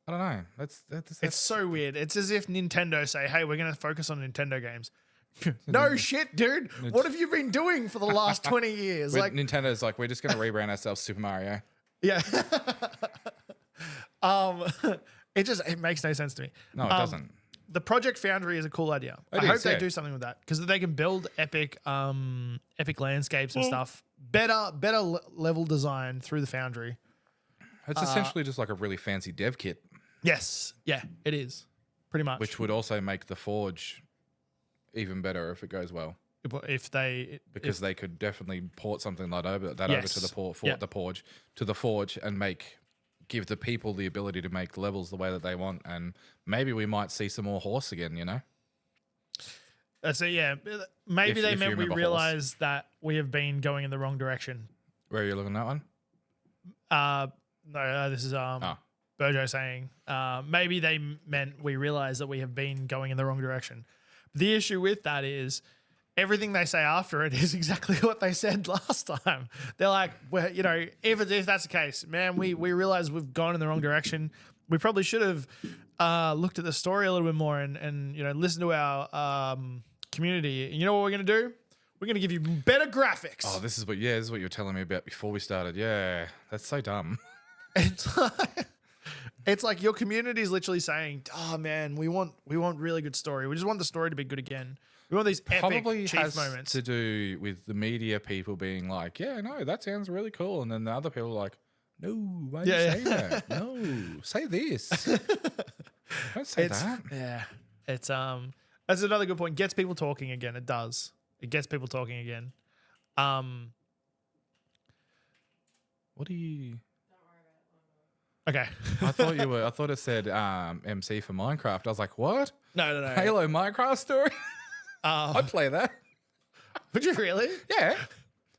I don't know. That's it's so weird. It's as if Nintendo say, "Hey, we're going to focus on Nintendo games." No shit, dude. What have you been doing for the last 20 years? Nintendo's like, we're just going to rebrand ourselves Super Mario. Yeah. Um, it makes no sense to me. No, it doesn't. The Project Foundry is a cool idea. It I hope is, they yeah. do something with that because they can build epic landscapes and stuff. Better level design through the Foundry. It's essentially just like a really fancy dev kit, Yes, yeah, it is pretty much. which would also make the Forge even better if it goes well. if they Because they could definitely port something like over to Yes. the Yep. the Forge, and give the people the ability to make levels the way that they want, and maybe we might see some more horse again. You know, so yeah, maybe If they you meant we remember horse. realize that we have been going in the wrong direction. where are you looking at that one? No, this is Oh. Bojo saying maybe they meant we realize that we have been going in the wrong direction. The issue with that is everything they say after it is exactly what they said last time. They're like, well, if that's the case, man, we realize we've gone in the wrong direction. We probably should have looked at the story a little bit more and listened to our community. And you know what we're gonna do? We're gonna give you better graphics. Oh, this is what you were telling me about before we started. Yeah, that's so dumb. It's like your community is literally saying, "Oh man, we want really good story. We just want the story to be good again. We want these Probably epic chief has moments." to do with the media people being like, "Yeah, no, that sounds really cool," and then the other people are like, "No, why do you say that? No, say this. Don't say that." Yeah, it's that's another good point. Gets people talking again. It does. It gets people talking again. What do you? Okay. I thought it said MC for Minecraft. I was like, what? No. Halo Minecraft story? I'd play that. Would you really? Yeah.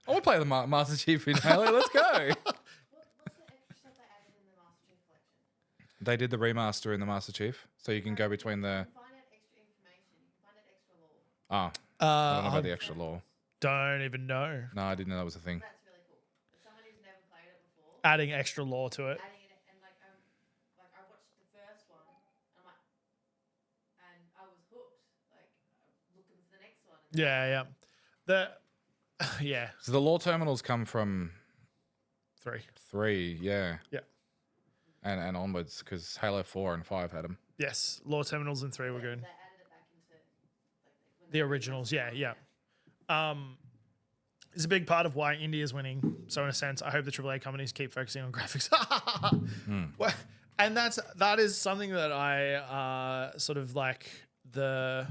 I would play the Master Chief in Halo. Let's go. What's the extra stuff they added in the Master Chief Collection? They did the remaster in the Master Chief, so you can go between the. You can find out extra information. You can find out extra lore. I don't know about the extra lore. Don't even know. No, I didn't know that was a thing. That's really cool. For someone who's never played it before, Adding extra lore to it. adding it and like I watched the first one and I was hooked. Like looking for the next one. And Yeah. Yeah. So the lore terminals come from 3. 3, yeah, Yeah. and onwards, because Halo 4 and 5 had them. Yes. Lore terminals in 3 were good. they added it back into when The originals. Yeah. It's a big part of why India's winning. So in a sense, I hope the AAA companies keep focusing on graphics. Well, and that is something that I sort of like the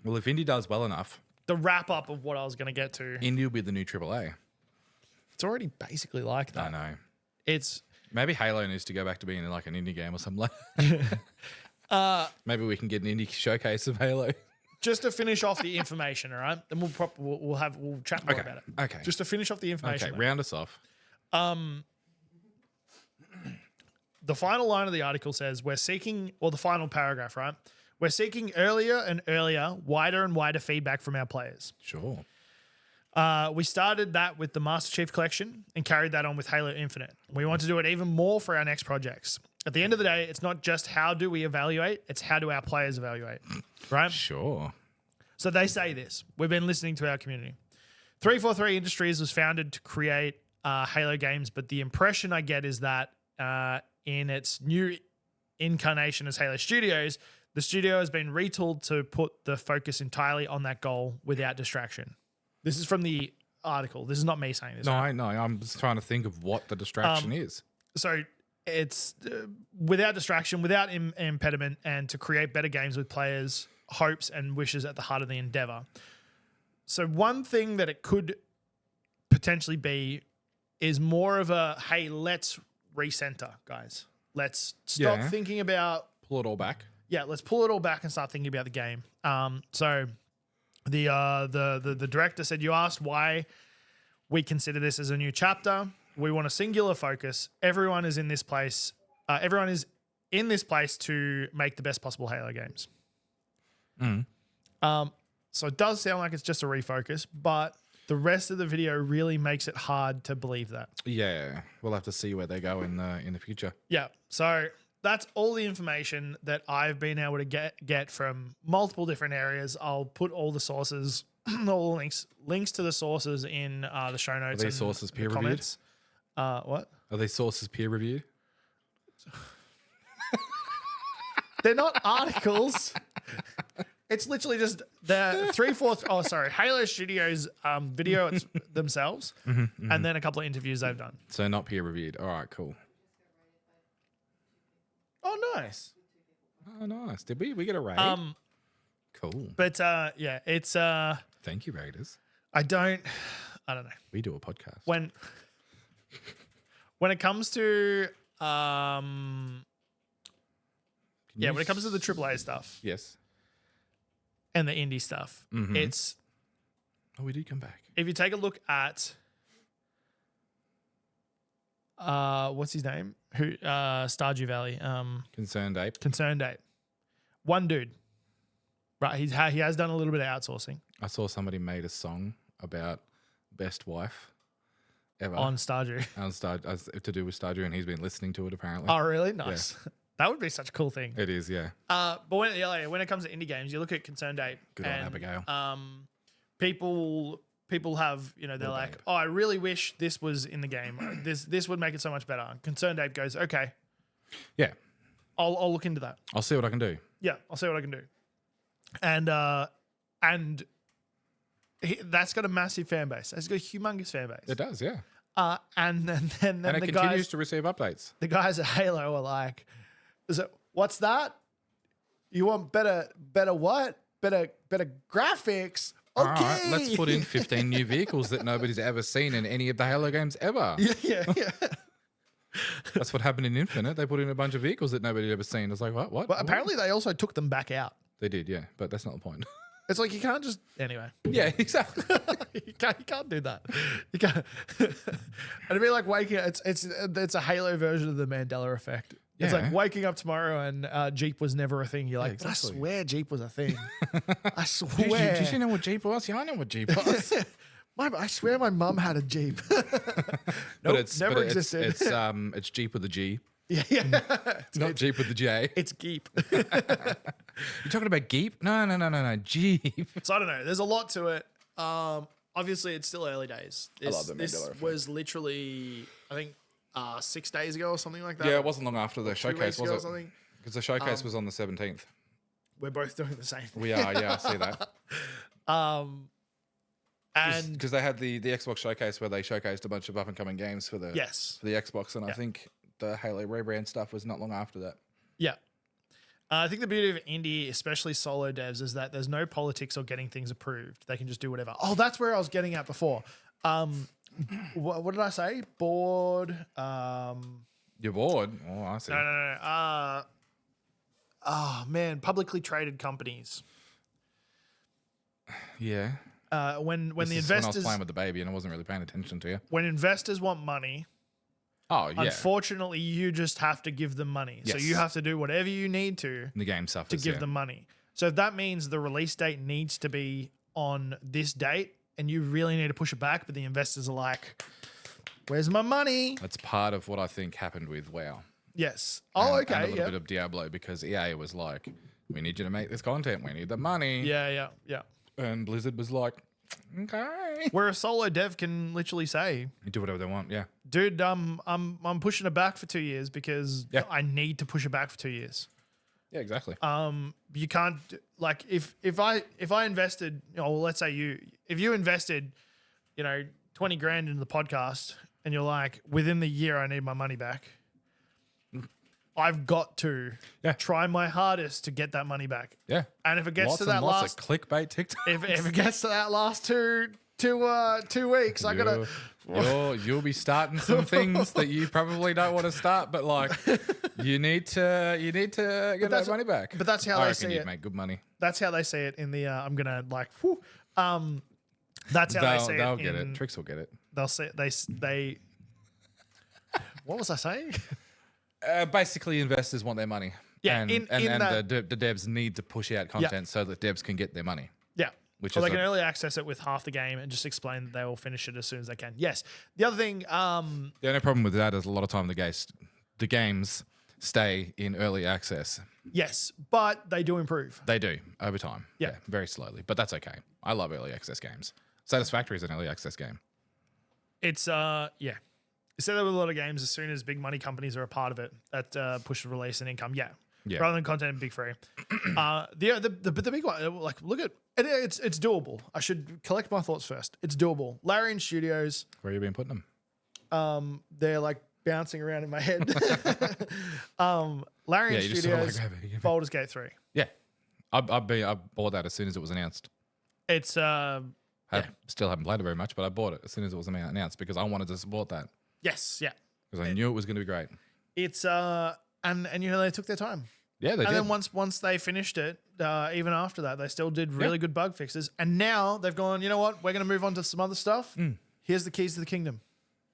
Well, if Indie does well enough, wrap up of what I was going to get to. Indie will be the new AAA. It's already basically like that. I know. It's Maybe Halo needs to go back to being like an indie game or something like. Maybe we can get an indie showcase of Halo. just to finish off the information, all right? Then we'll chat more about it. Okay. Just to finish off the information. Okay, though. round us off. The final line of the article says the final paragraph, right? We're seeking earlier and earlier, wider and wider feedback from our players. Sure. We started that with the Master Chief Collection and carried that on with Halo Infinite. We want to do it even more for our next projects. At the end of the day, it's not just how do we evaluate, it's how do our players evaluate, right? Sure. So they say this. We've been listening to our community. 343 Industries was founded to create Halo games, but the impression I get is that in its new incarnation as Halo Studios, the studio has been retooled to put the focus entirely on that goal without distraction. This is from the article. This is not me saying this. No, I know. I'm just trying to think of what the distraction is. So it's without distraction, without impediment, and to create better games with players' hopes and wishes at the heart of the endeavor. So one thing that it could potentially be is more of a, hey, let's recenter, guys. Let's stop Yeah. thinking about, Pull it all back. let's pull it all back and start thinking about the game. So the director said, you asked why we consider this as a new chapter. We want a singular focus. Everyone is in this place. Everyone is in this place to make the best possible Halo games. So it does sound like it's just a refocus, but the rest of the video really makes it hard to believe that. Yeah, we'll have to see where they go in the future. Yeah. So that's all the information that I've been able to get from multiple different areas. I'll put all the sources, all the links to the sources in the show notes. Are these and sources the peer reviewed? comments. What? Are these sources peer reviewed? They're not articles. It's literally just the 3/4. Oh, sorry, Halo Studios video themselves, and then a couple of interviews they've done. So not peer reviewed. All right, cool. Oh, nice. Oh, nice. Did we get a raid? Cool. But yeah, it's Thank you, Raiders. I don't know We do a podcast. when it comes to when it comes to the AAA stuff Yes. and the indie stuff, it's Oh, we did come back. if you take a look at what's his name? Who Stardew Valley, Concerned Ape. Concerned Ape. One dude. Right, he has done a little bit of outsourcing I saw somebody made a song about best wife ever on Stardew. to do with Stardew, and he's been listening to it apparently. Oh, really? Nice. That would be such a cool thing. It is, yeah. But when it comes to indie games, you look at Concerned Ape. Good old and, Abigail. People have, they're like, Ape. oh, I really wish this was in the game. This would make it so much better. Concerned Ape goes, okay, Yeah. I'll look into that. I'll see what I can do. Yeah, I'll see what I can do. And that's got a massive fan base. That's got a humongous fan base. It does, yeah. And then And it the continues guys to receive updates. the guys at Halo are like, what's that? You want better what? Better graphics? Okay. All right, let's put in 15 new vehicles that nobody's ever seen in any of the Halo games ever. Yeah. That's what happened in Infinite. They put in a bunch of vehicles that nobody'd ever seen. It's like, what? But apparently they also took them back out. They did, yeah. But that's not the point. It's like you can't just anyway. Yeah, exactly. you can't do that. You can't. It'd be like waking up. It's a Halo version of the Mandela effect. It's Yeah. like waking up tomorrow and Jeep was never a thing. You're like, Yeah, exactly. I swear Jeep was a thing. I swear. Did you know what Jeep was? Yeah, I know what Jeep was. I swear my mum had a Jeep. Nope, never existed. It's Jeep with a G, yeah. not Jeep with the J. It's Jeep. You talking about Geep? No, Jeep. So I don't know. There's a lot to it. Obviously, it's still early days. love the Mandela This effect. was literally, I think, 6 days ago or something like that. Yeah, it wasn't long after the 2 showcase, weeks ago or was it? something. Because the showcase was on the 17th. We're both doing the same thing. We are, yeah, I see that. And Because they had the Xbox showcase where they showcased a bunch of up and coming games for the yes, for the Xbox, and I think the Halo rebrand stuff was not long after that. yeah. I think the beauty of indie, especially solo devs, is that there's no politics or getting things approved. They can just do whatever. Oh, that's where I was getting at before. What did I say? Board. You're bored? Oh, I see. No. Oh man, publicly traded companies. Yeah. When the This is when I was investors playing with the baby and I wasn't really paying attention to you. when investors want money, Oh, yeah. unfortunately, you just have to give them money. So Yes. you have to do whatever you need to The game suffers. give yeah. them money. So if that means the release date needs to be on this date and you really need to push it back, but the investors are like, where's my money? That's part of what I think happened with WoW. Yes. And- Oh, And a okay. little Yeah. bit of Diablo because EA was like, we need you to make this content. We need the money. Yeah. And Blizzard was like, okay. Where a solo dev can literally say, You do whatever they want. Yeah. dude, I'm pushing it back for 2 years because Yeah. I need to push it back for 2 years. Yeah, exactly. You can't like if I invested, let's say if you invested, 20 grand into the podcast and you're like, within the year I need my money back. I've got to try my hardest to get that money back. Yeah. And if it gets Lots to and that lots last of clickbait TikTok. if it gets to that last two weeks, I gotta You'll be starting some things that you probably don't want to start, but like you need to get that that's- money back. but that's how I they reckon see you'd it. make good money. That's how they say it in the I'm gonna like whew. That's how they say They'll it. get it. Trix will get it. They'll say they what was I saying? Basically, investors want their money. Yeah, and in that- the devs need to push out content so that devs can get their money. Yeah. Which Or is they can a- early access it with half the game and just explain that they will finish it as soon as they can. Yes. The other thing, The only problem with that is a lot of time the games stay in early access. yes, but they do improve. They do over time. Yeah. Very slowly, but that's okay. I love early access games. Satisfactory is an early access game. It's yeah. You say that with a lot of games, as soon as big money companies are a part of it, that push release and income, Yeah. rather than content and big free. The big one, like look at it's doable. I should collect my thoughts first. It's doable. Larian Studios, Where have you been putting them? they're like bouncing around in my head. Larian you just sort of Studios, like, Baldur's Gate 3. Yeah. I bought that as soon as it was announced. It's Still haven't played it very much, but I bought it as soon as it was announced because I wanted to support that yes, yeah. because I knew it was going to be great. It's and you know they took their time. Yeah, they And did. then once they finished it, even after that, they still did really good bug fixes. And now they've gone, you know what? We're going to move on to some other stuff. Here's the keys to the kingdom.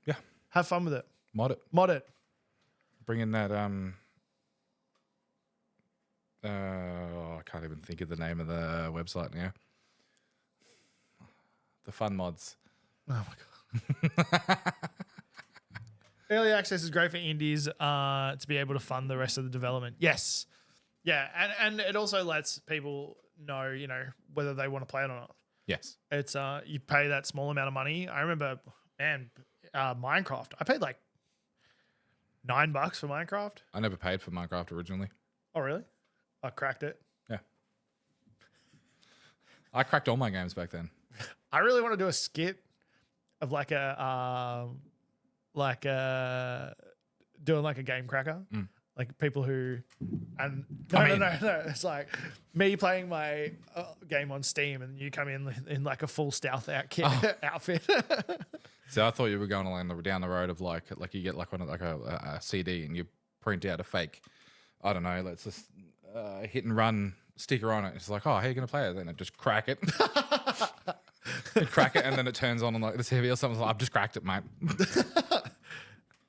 Yeah. Have fun with it. Mod it. Mod it. Bring in that I can't even think of the name of the website now. The fun mods. Oh my god. Early access is great for indies to be able to fund the rest of the development. Yes. Yeah, and it also lets people know, you know, whether they want to play it or not. Yes. It's you pay that small amount of money. I remember, man, Minecraft. I paid like $9 for Minecraft. I never paid for Minecraft originally. Oh really? I cracked it. Yeah. I cracked all my games back then. I really want to do a skit of doing like a game cracker. Like people who, and no. It's like me playing my game on Steam and you come in like a full stealth outfit. So I thought you were going down the road of like you get like one of like a CD and you print out a fake, I don't know, let's just hit and run sticker on it. It's like, oh, how are you going to play it? Then I just crack it. Crack it and then it turns on and like this heavy or something. Like, I've just cracked it, mate.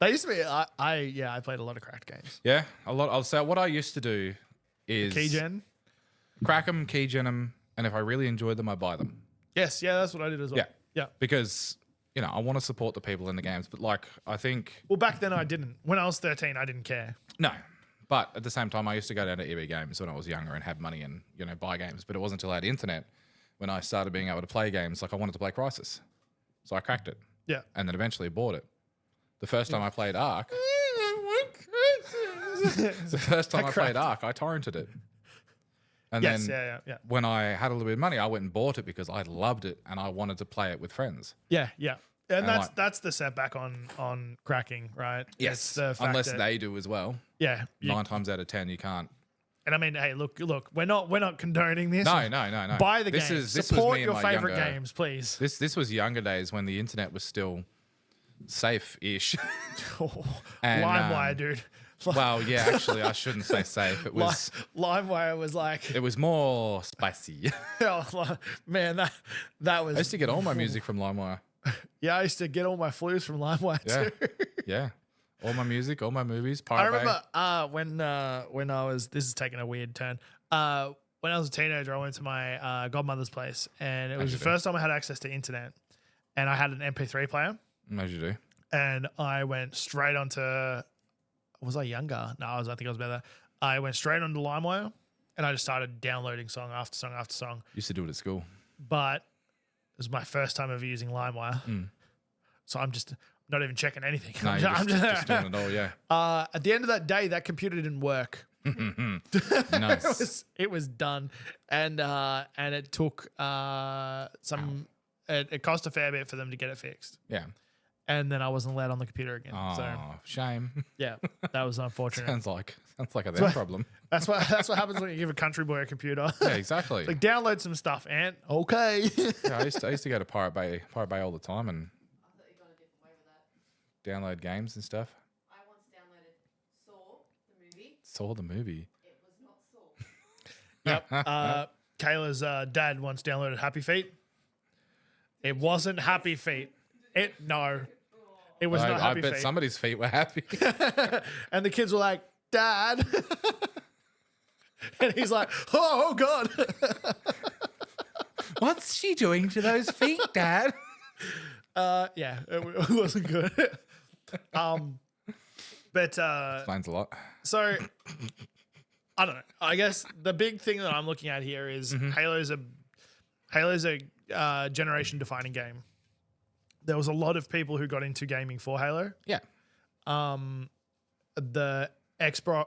They used to be, I played a lot of cracked games. Yeah, a lot. I'll say what I used to do is Keygen. crack them, keygen them, and if I really enjoyed them, I buy them. Yes, yeah, that's what I did as well. Yeah. Yeah. Because, you know, I want to support the people in the games, but like, I think... Well, back then I didn't. When I was 13, I didn't care. No. But at the same time, I used to go down to EB Games when I was younger and have money and, you know, buy games. But it wasn't until I had internet when I started being able to play games. Like, I wanted to play Crysis. So I cracked it. Yeah. And then eventually bought it. The first time I played Ark... the first time I played Ark, I torrented it. And Yes, then yeah. when I had a little bit of money, I went and bought it because I loved it and I wanted to play it with friends. Yeah. And like- that's the setback on cracking, right? It's the fact Unless that- they do as well. Yeah. 9 times out of 10, you can't. And I mean, hey, look, we're not condoning this. No. Buy the This game. was Support me in your my favorite younger- games, please. This was younger days when the internet was still safe-ish. And, LimeWire, dude. Well, yeah, actually, I shouldn't say safe. It was LimeWire was like, it was more spicy. man, that was. I used to get all my music from LimeWire. Yeah, I used to get all my flus from LimeWire Yeah, too. yeah. All my music, all my movies. I Pirate Bay. remember when I was. This is taking a weird turn. When I was a teenager, I went to my godmother's place, and it was the first time I had access to internet, and I had an MP3 player, As you do. and I went straight onto. Was I younger? No, I think I was better. I went straight onto LimeWire, and I just started downloading song after song after song. Used to do it at school. But it was my first time ever using LimeWire, so I'm just not even checking anything. No, you're just doing it all, yeah. At the end of that day, that computer didn't work. Nice. It was done, and it took some. It cost a fair bit for them to get it fixed, Yeah. and then I wasn't allowed on the computer again. Oh, So shame. yeah, that was unfortunate. sounds like a them problem. That's what happens when you give a country boy a computer. Yeah, exactly. Like download some stuff, Ant. Okay. Yeah, I used to go to Pirate Bay all the time and I thought you got a different way with that. download games and stuff. I once downloaded Saw, the movie. Saw the movie. It was not Saw. Yep. Kayla's dad once downloaded Happy Feet. It wasn't Happy Feet. It was not I Happy bet Feet. somebody's feet were happy. And the kids were like, Dad. And he's like, oh God. What's she doing to those feet, Dad? Yeah, it wasn't good. But Explains a lot. so I don't know. I guess the big thing that I'm looking at here is Halo's a generation defining game. there was a lot of people who got into gaming for Halo. Yeah. The Xbox,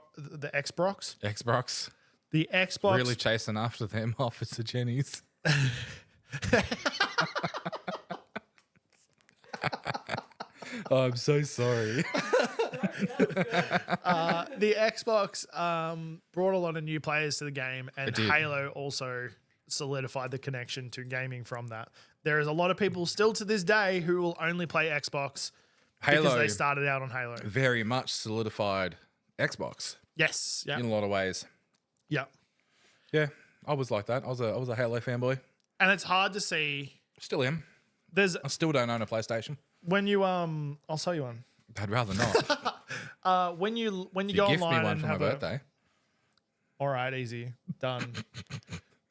Xbox. the Xbox. Really chasing after them Officer Jenny's. Oh, I'm so sorry. The Xbox brought a lot of new players to the game, and It did. Halo also solidified the connection to gaming from that. There is a lot of people still to this day who will only play Xbox because Halo they started out on Halo. very much solidified Xbox Yes. Yeah. in a lot of ways. Yeah. Yeah, I was like that. I was a Halo fanboy. And it's hard to see. Still am. There's I still don't own a PlayStation. when you I'll sell you one. I'd rather not. When you You go gift me online one and for my have birthday. all right, easy, done.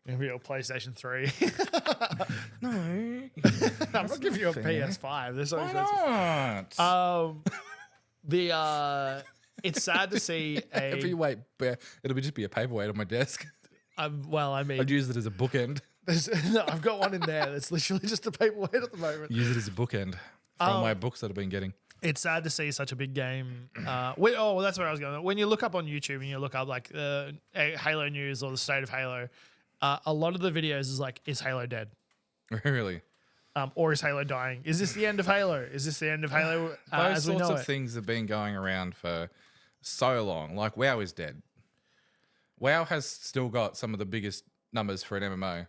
Give you a PlayStation 3. No. I'm not giving you a PS5. There's so Why expensive. not? It's sad to see Heavyweight bear. It'll just be a paperweight on my desk. well, I mean, I'd use it as a bookend. no, I've got one in there that's literally just a paperweight at the moment. Use it as a bookend from my books that I've been getting. It's sad to see such a big game. That's where I was going. When you look up on YouTube and you look up like Halo news or the state of Halo, a lot of the videos is like, is Halo dead? Really? Or is Halo dying? Is this the end of Halo? Is this the end of Halo Those as we sorts know of it? things have been going around for so long. Like WoW is dead. WoW has still got some of the biggest numbers for an MMO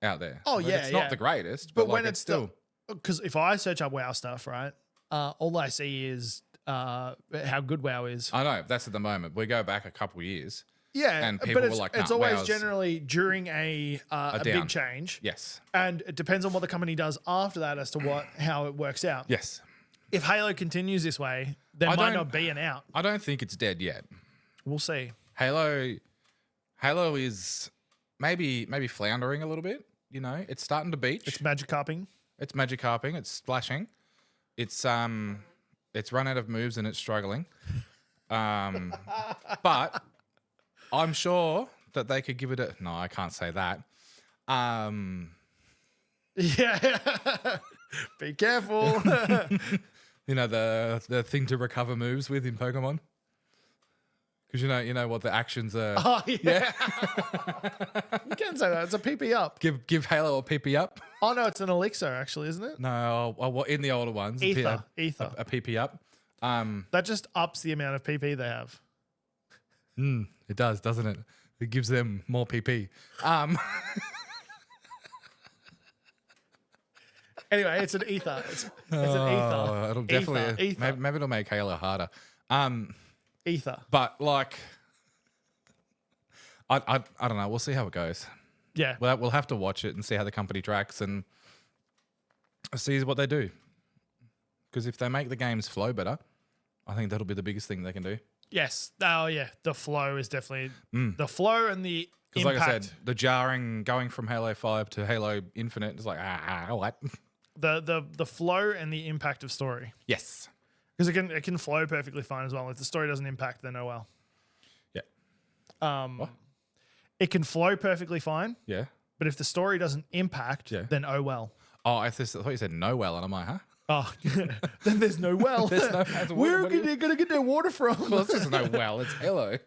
out there. Oh, Like, yeah, it's yeah. not the greatest, but, when like, it's still. because if I search up WoW stuff, right, all I see is how good WoW is. I know that's at the moment. We go back a couple of years. Yeah, and people but were it's, like, it's "Nah, always WoW's generally during a down." big change. Yes. And it depends on what the company does after that as to how it works out. Yes. If Halo continues this way, there I might don't- not be an out. I don't think it's dead yet. We'll see. Halo is maybe floundering a little bit. You know, it's starting to beach. It's magic carping. It's magic carping. It's splashing. It's run out of moves and it's struggling. But I'm sure that they could give it a. No, I can't say that. Yeah. Be careful. You know the thing to recover moves with in Pokemon. Because you know what the actions are. Oh, yeah. You can say that. It's a PP up. Give Halo a PP up. Oh, no, it's an elixir, actually, isn't it? No, well, in the older ones, Ether. a PP up. That just ups the amount of PP they have. It does, doesn't it? It gives them more PP. Anyway, it's an ether. It's an ether. It'll definitely Ether. maybe it'll make Halo harder. Ether. But like, I don't know. We'll see how it goes. Yeah. We'll have to watch it and see how the company tracks and see what they do. Because if they make the games flow better, I think that'll be the biggest thing they can do. Yes. Oh, yeah. The flow is definitely the flow and the Because impact. like I said, the jarring going from Halo 5 to Halo Infinite is like, what? The flow and the impact of story. Yes. Because it can flow perfectly fine as well. If the story doesn't impact, then oh well. Yeah. What? It can flow perfectly fine, Yeah. but if the story doesn't impact, Yeah. then oh well. Oh, I thought you said no well, and I'm like, huh? Oh, then there's no well. There's no Where what do are they going to get their water from? Well, this is no well. It's Halo.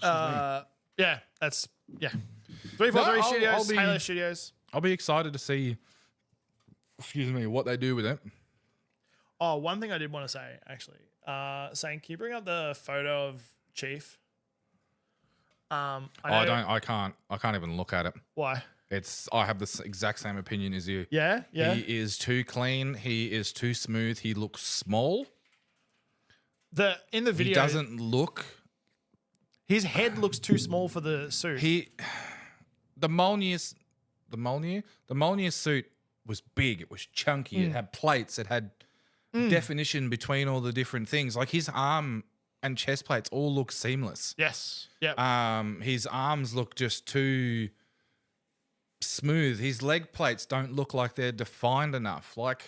Yeah, that's 343 No, Studios, I'll be- Halo Studios. I'll be excited to see, what they do with it. Oh, one thing I did want to say actually, saying, can you bring up the photo of Chief? I can't even look at it. Why? I have the exact same opinion as you. Yeah. He is too clean. He is too smooth. He looks small. In the video, He doesn't look. his head looks too small for the suit. The Mjolnir suit was big. It was chunky. It had plates. It had definition between all the different things. Like his arm and chest plates all look seamless. Yes. Yep. His arms look just too smooth. His leg plates don't look like they're defined enough. Like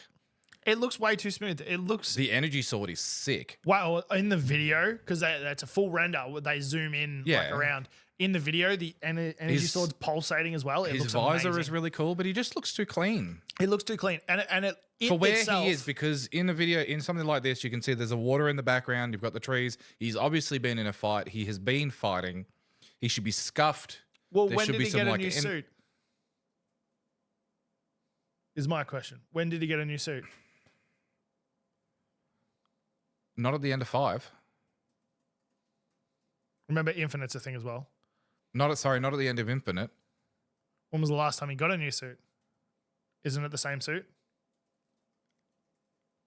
it looks way too smooth. It looks the energy sword is sick. wow in the video because that's a full render. Where they zoom in like Yeah. around. in the video, the energy His- sword's pulsating as well. It His looks visor amazing. is really cool, but he just looks too clean. It looks too clean, and it For where itself, he is, because in a video, in something like this, you can see there's a water in the background. You've got the trees. He's obviously been in a fight. He has been fighting. He should be scuffed. Well, There when should did be he some, get a like, new in- suit? Is my question. When did he get a new suit? Not at the end of 5. Remember, Infinite's a thing as well. Not at the end of Infinite. When was the last time he got a new suit? Isn't it the same suit?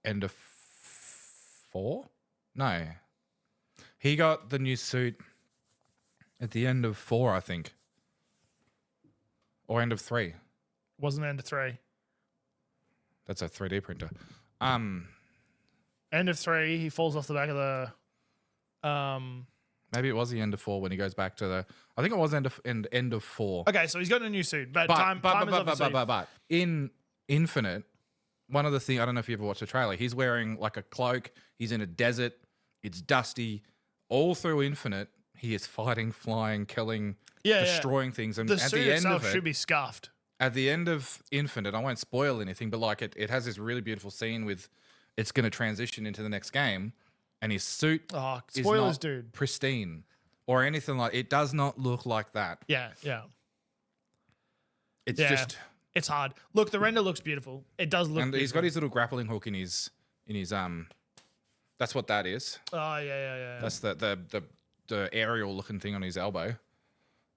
End of 4? No. He got the new suit at the end of 4, I think. Or end of 3. Wasn't end of 3. That's a 3D printer. End of 3, he falls off the back of the. Maybe it was the end of 4 when he goes back to the. I think it was end of 4. Okay, so he's got a new suit, but time is obviously. But in Infinite, one of the things, I don't know if you ever watched the trailer, he's wearing like a cloak. He's in a desert. It's dusty. All through Infinite, he is fighting, flying, killing, destroying things. And The at suit the end itself of it, should be scuffed. at the end of Infinite, I won't spoil anything, but like it has this really beautiful scene with it's going to transition into the next game, and his suit Oh, is spoilers, not dude. pristine or anything like. It does not look like that. Yeah, yeah. It's Yeah. just, It's hard. Look, the render looks beautiful. It does look and he's beautiful. got his little grappling hook in his. That's what that is. Oh, yeah. That's the aerial looking thing on his elbow.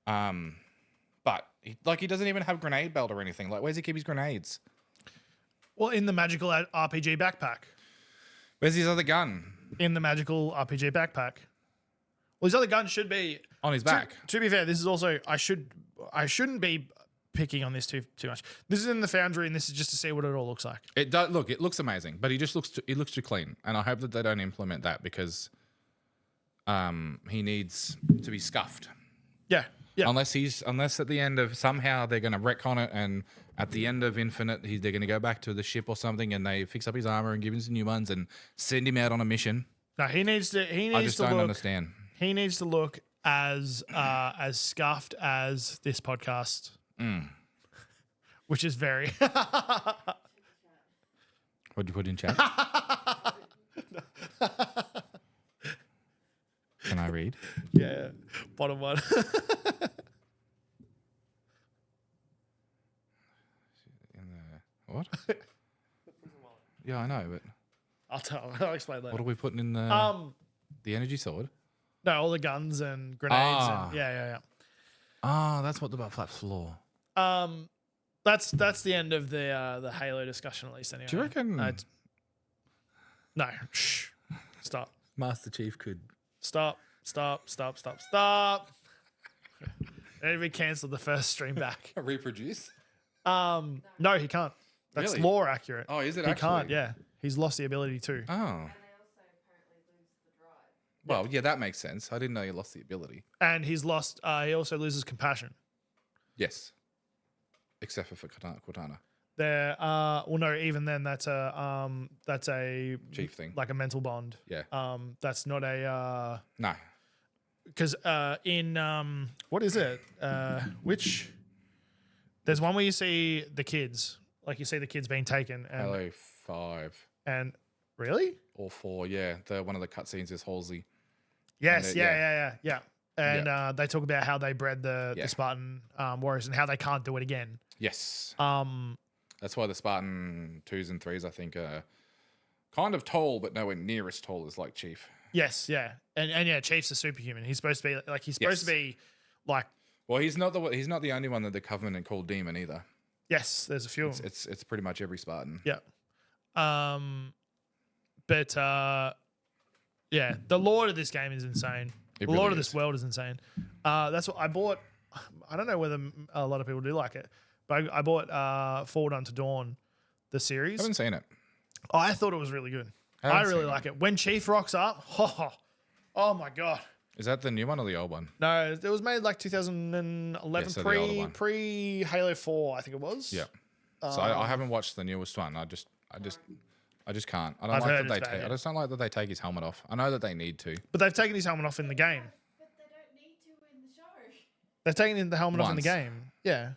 But he doesn't even have grenade belt or anything. Like, where's he keep his grenades? Well, in the magical RPG backpack. Where's his other gun? In the magical RPG backpack. Well, his other gun should be On his back. To be fair, this is also I shouldn't be picking on this too much. This is in the Foundry, and this is just to see what it all looks like. It does look. It looks amazing, but he looks too clean, and I hope that they don't implement that because he needs to be scuffed. Yeah. Unless at the end of somehow they're going to retcon it, and at the end of Infinite they're going to go back to the ship or something, and they fix up his armor and give him some new ones and send him out on a mission. No, he needs to. I just don't understand. He needs to look as scuffed as this podcast, which is very. What'd you put in chat? Can I read? Yeah, bottom one. What? Yeah, I know, but I'll explain later. what are we putting in the energy sword? No, all the guns and grenades. Ah. And, yeah. Ah, that's what the butt flaps for. That's the end of the Halo discussion, at least. Anyway. Do you reckon No. Shh. Stop. Master Chief could? Stop. And we cancelled the first stream back. Reproduce? No, he can't. That's Really? lore accurate. Oh, is it He actually? can't, yeah. He's lost the ability to. Oh. And they also apparently lose the drive. Well, yeah, that makes sense. I didn't know you lost the ability. And he's lost, he also loses compassion. Yes. Except for Cortana. There, well, no, even then, that's a Chief thing. like a mental bond. Yeah. That's not a, No. because in, what is it? Which, there's one where you see the kids, like you see the kids being taken. And, Halo 5 and really? or 4, yeah. One of the cutscenes is Halsey. Yes, And yeah. And they talk about how they bred the Yeah. Spartan warriors and how they can't do it again. Yes. Um, That's why the Spartan 2s and 3s, I think, are kind of tall, but nowhere near as tall as like Chief. yes, yeah, and yeah, Chief's a superhuman. He's supposed to be like Yes. to be like Well, he's not the only one that the Covenant called Demon either. yes. There's a few. of them. It's pretty much every Spartan. Yeah. But yeah, the lore of this game is insane. It The lore really of this is. world is insane. That's what I bought. I don't know whether a lot of people do like it, but I bought Forward Unto Dawn, the series. I haven't seen it. I thought it was really good. Haven't I really seen like it. When Chief rocks up, oh my god. Is that the new one or the old one? No, it was made like 2011, Yeah, so the older one. pre Halo 4, I think it was. Yeah. So I haven't watched the newest one. I just can't. I don't I've like heard that they it's bad, take. yeah. I just don't like that they take his helmet off. I know that they need to. But they've taken his helmet off in the game. But they don't need to in the show. They're taking the helmet off in the Once. game. Yeah.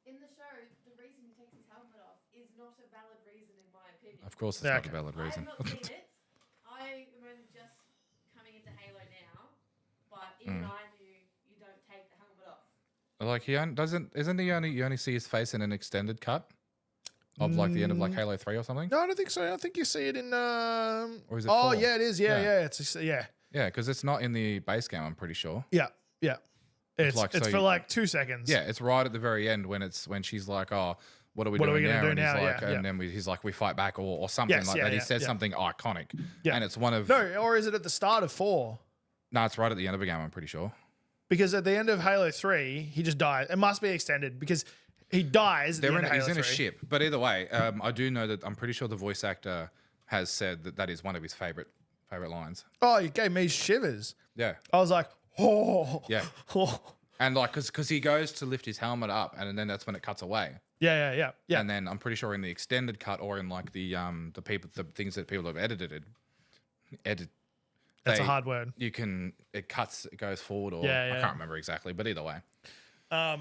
In the show, the reason he takes his helmet off is not a valid reason, in my opinion. Of course, it's Yeah, not a okay. valid I have reason. not seen it. I am only just coming into Halo now, but even I knew you don't take the helmet off. Like he isn't he only you only see his face in an extended cut of like the end of like Halo 3 or something? No, I don't think so. I think you see it in. Or is it Oh 4? yeah, it is. Yeah, Yeah. yeah. It's yeah, Yeah, because it's not in the base game. I'm pretty sure. yeah, yeah. It's like, it's so for you- like 2 seconds. Yeah, it's right at the very end when she's like, "Oh, what are we What are doing we gonna now?" do And he's now? like, Yeah, and yeah. then he's like, "We fight back," or something Yes, like yeah, that. He yeah, says yeah. something iconic. Yeah. And it's one of No, or is it at the start of 4? No, it's right at the end of the game. I'm pretty sure. Because at the end of Halo 3, he just dies. It must be extended because he dies. At the end of He's Halo in a 3. ship, but either way, I do know that I'm pretty sure the voice actor has said that is one of his favorite lines. Oh, you gave me shivers. Yeah, I was like, oh, yeah. oh. And like, because he goes to lift his helmet up, and then that's when it cuts away. Yeah. And then I'm pretty sure in the extended cut or in like the things that people have edited. That's a they- hard word. You can it goes forward or Yeah, I yeah. can't remember exactly, but either way. Right,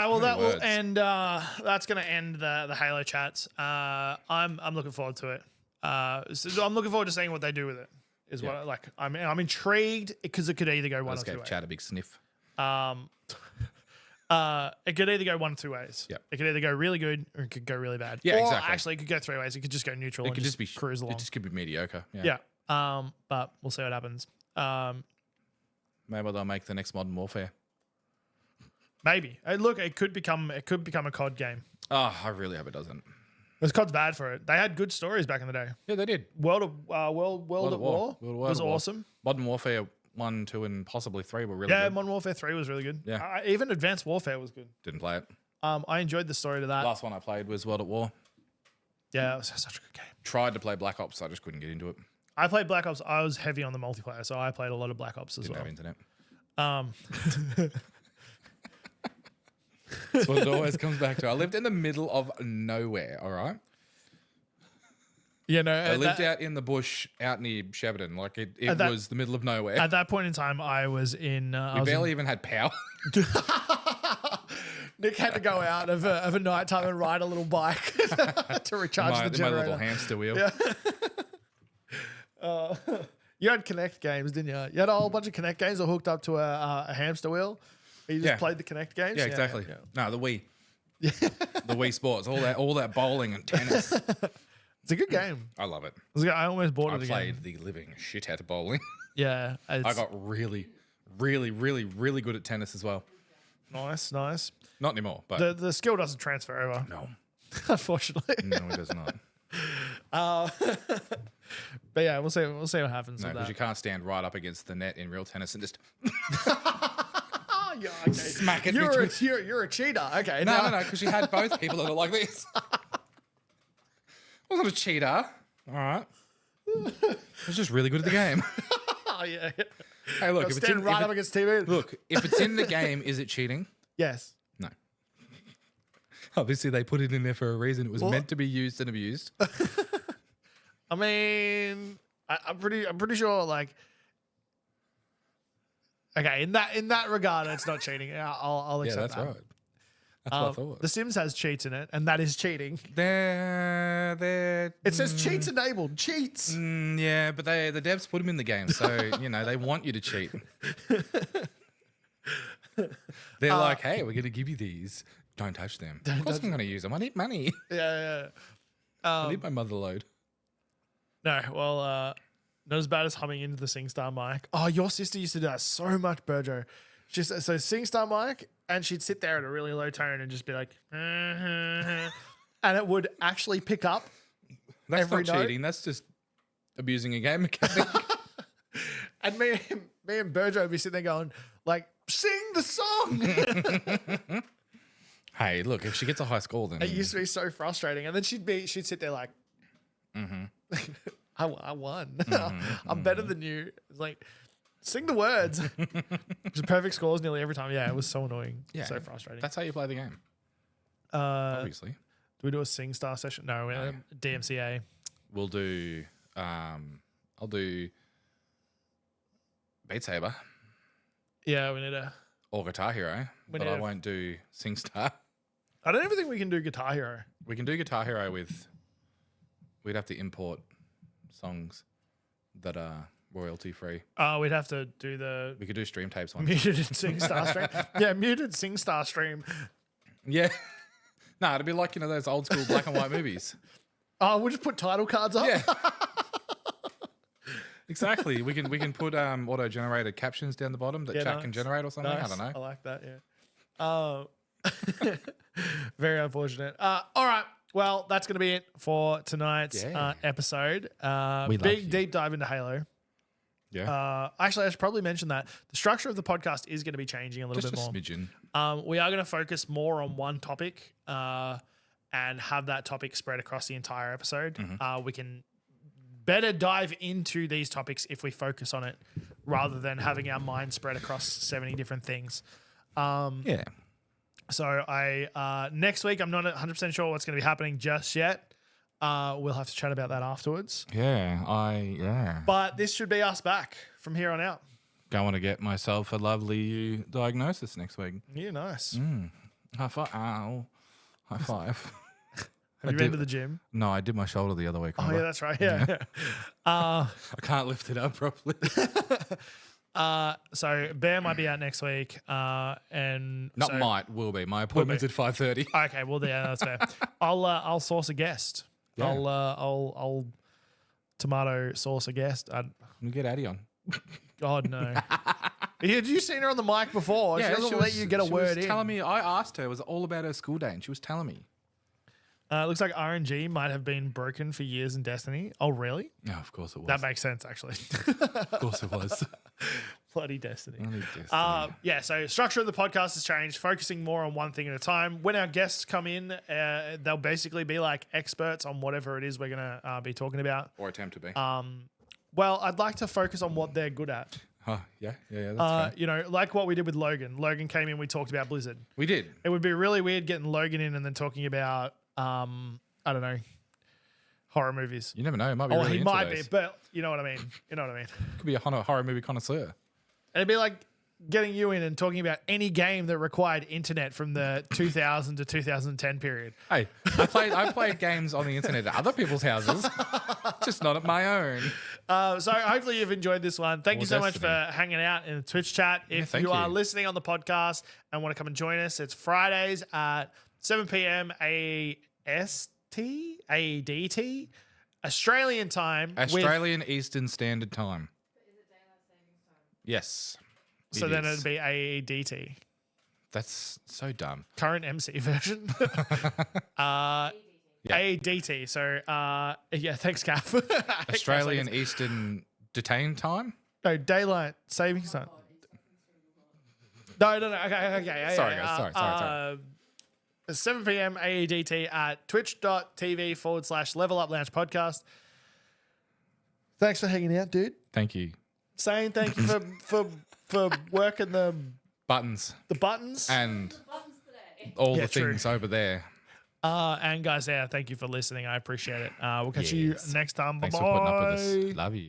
well, that will words. end. That's going to end the Halo chats. I'm looking forward to it. So I'm looking forward to seeing what they do with it. Is Yeah. what like I'm intrigued because it could either go one Let's or two give ways. Chad a big sniff. It could either go one or two ways. Yep. It could either go really good or it could go really bad. Yeah, or exactly. actually, it could go 3 ways. It could just go neutral. It and could just be cruise along. It just could be mediocre. Yeah. Yeah. But we'll see what happens. Maybe they'll make the next Modern Warfare. Maybe. Look, it could become a COD game. Oh, I really hope it doesn't. Because COD's bad for it. They had good stories back in the day. Yeah, they did. World at War World at War was awesome. Modern Warfare 1, 2, and possibly 3 were really Yeah, good. Modern Warfare 3 was really good. Yeah. Even Advanced Warfare was good. Didn't play it. I enjoyed the story to that. Last one I played was World at War. Yeah, it was such a good game. Tried to play Black Ops, I just couldn't get into it. I played Black Ops. I was heavy on the multiplayer, so I played a lot of Black Ops as Didn't well. have internet. Um, That's what it always comes back to. I lived in the middle of nowhere, all right? you know, I lived out in the bush out near Shepparton. Like it that- was the middle of nowhere. at that point in time, I was in. We barely even had power. Nick had to go out of a night time and ride a little bike to recharge the my generator. little hamster wheel. You had Connect games, didn't you? You had a whole bunch of Connect games that hooked up to a hamster wheel. You just Yeah. played the Connect games. Yeah, exactly. yeah. No, the Wii. The Wii Sports, all that bowling and tennis. It's a good game. I love it. I almost bought I it again. played the living shit out of bowling. Yeah, I it's got really, really, really, really good at tennis as well. nice. Not anymore, but The skill doesn't transfer over, no, unfortunately. no, it does not. But yeah, we'll see what happens No, with because that. you can't stand right up against the net in real tennis and just Oh, yeah, okay. smack it You're between. you're a cheater. Okay, No, because you had both people that are like this. I wasn't a cheater. All right. I was just really good at the game. Oh yeah. Hey, look, if it's Stand in, right if up it- against TV. look, if it's in the game, is it cheating? Yes. No. Obviously, they put it in there for a reason. It was Well- meant to be used and abused. I mean, I'm pretty sure. Like, okay, in that regard, it's not cheating. I'll Yeah, accept that's that. right. That's what I thought. The Sims has cheats in it, and that is cheating. They're It says cheats enabled. Cheats. yeah, but the devs put them in the game, so they want you to cheat. They're like, hey, we're gonna give you these. Don't touch them. Of course, I'm gonna use them. I need money. Yeah. I need my mother load. No, well, not as bad as humming into the SingStar mic. Oh, your sister used to do that so much, Burjo. She's so SingStar mic, and she'd sit there at a really low tone and just be like, and it would actually pick up. That's Every not note? cheating. That's just abusing a game mechanic. And me and Burjo would be sitting there going, like, sing the song. Hey, look, if she gets a high score, then It used to be so frustrating. And then she'd sit there like, I won. I'm better than you. It's like, sing the words. Just perfect scores nearly every time. Yeah, it was so annoying. Yeah, So frustrating. that's how you play the game. Do Obviously, we do a SingStar session? No, DMCA. we'll do. I'll do Beat Saber. Yeah, we need a. or Guitar Hero, We but need I a- won't do SingStar. I don't even think we can do Guitar Hero. We can do Guitar Hero with. We'd have to import songs that are royalty free. We'd have to do the We could do stream tapes once. muted SingStar stream. Yeah, muted SingStar stream. Yeah. No, it'd be like, those old school black and white movies. Oh, we'll just put title cards up. Yeah. Exactly. We can put auto generated captions down the bottom that Yeah, chat can nice. generate or something. Nice. I don't know. I like that. Yeah. Very unfortunate. All right. Well, that's going to be it for tonight's Yeah. episode. We love Big you. deep dive into Halo. Yeah. Actually, I should probably mention that the structure of the podcast is going to be changing a little Just a bit more. smidgen. We are going to focus more on one topic and have that topic spread across the entire episode. We can better dive into these topics if we focus on it rather than having our mind spread across 70 different things. Yeah. So next week, I'm not 100% sure what's going to be happening just yet. We'll have to chat about that afterwards. Yeah. But this should be us back from here on out. Going to get myself a lovely diagnosis next week. Yeah, nice. High five. Ow. High five. Have you been to the gym? No, I did my shoulder the other week. Oh, yeah, remember? that's right. Yeah. I can't lift it up properly. So Bear might be out next week. And Not so, might, will be. My appointment's at 5:30. Okay, well, yeah, that's fair. I'll source a guest. Yeah. I'll tomato sauce a guest. We'll get Addie on. God no. Had you seen her on the mic before? She doesn't let you get a word in. Telling me, I asked her, it was all about her school day, and she was telling me. It looks like RNG might have been broken for years in Destiny. Oh, really? No, of course it was. That makes sense, actually. Of course it was. Bloody Destiny. Bloody Destiny. Yeah, so structure of the podcast has changed, focusing more on one thing at a time. When our guests come in, they'll basically be like experts on whatever it is we're going to be talking about. Or attempt to be. Well, I'd like to focus on what they're good at. Yeah, that's fair. Like what we did with Logan. Logan came in, we talked about Blizzard. We did. It would be really weird getting Logan in and then talking about, I don't know, horror movies. You never know. It might be Oh, really he into might those. be, but you know what I mean. Could be a horror movie connoisseur. It'd be like getting you in and talking about any game that required internet from the 2000 to 2010 period. Hey, I played games on the internet at other people's houses, just not at my own. So hopefully you've enjoyed this one. Thank you so much Destiny. for hanging out in the Twitch chat. If thank you are you. listening on the podcast and want to come and join us, it's Fridays at 7 p.m. AEDT, Australian time. Australian Eastern Standard Time. Yes. So it then is. it'd be AEDT, That's so dumb. current MC version. AEDT. So yeah, thanks, Gav. Australian Eastern Detain Time? No, daylight savings time. No. Okay. Sorry, guys. Sorry. 7 p.m. AEDT at twitch.tv/Level Up Lounge podcast. Thanks for hanging out, dude. Thank you. Saying thank you for working the Buttons buttons. and Buttons today. all Yeah, the true. things over there. And guys, yeah, thank you for listening. I appreciate it. We'll catch you Yes. next time. Thanks Bye-bye. for putting up with us. Love you.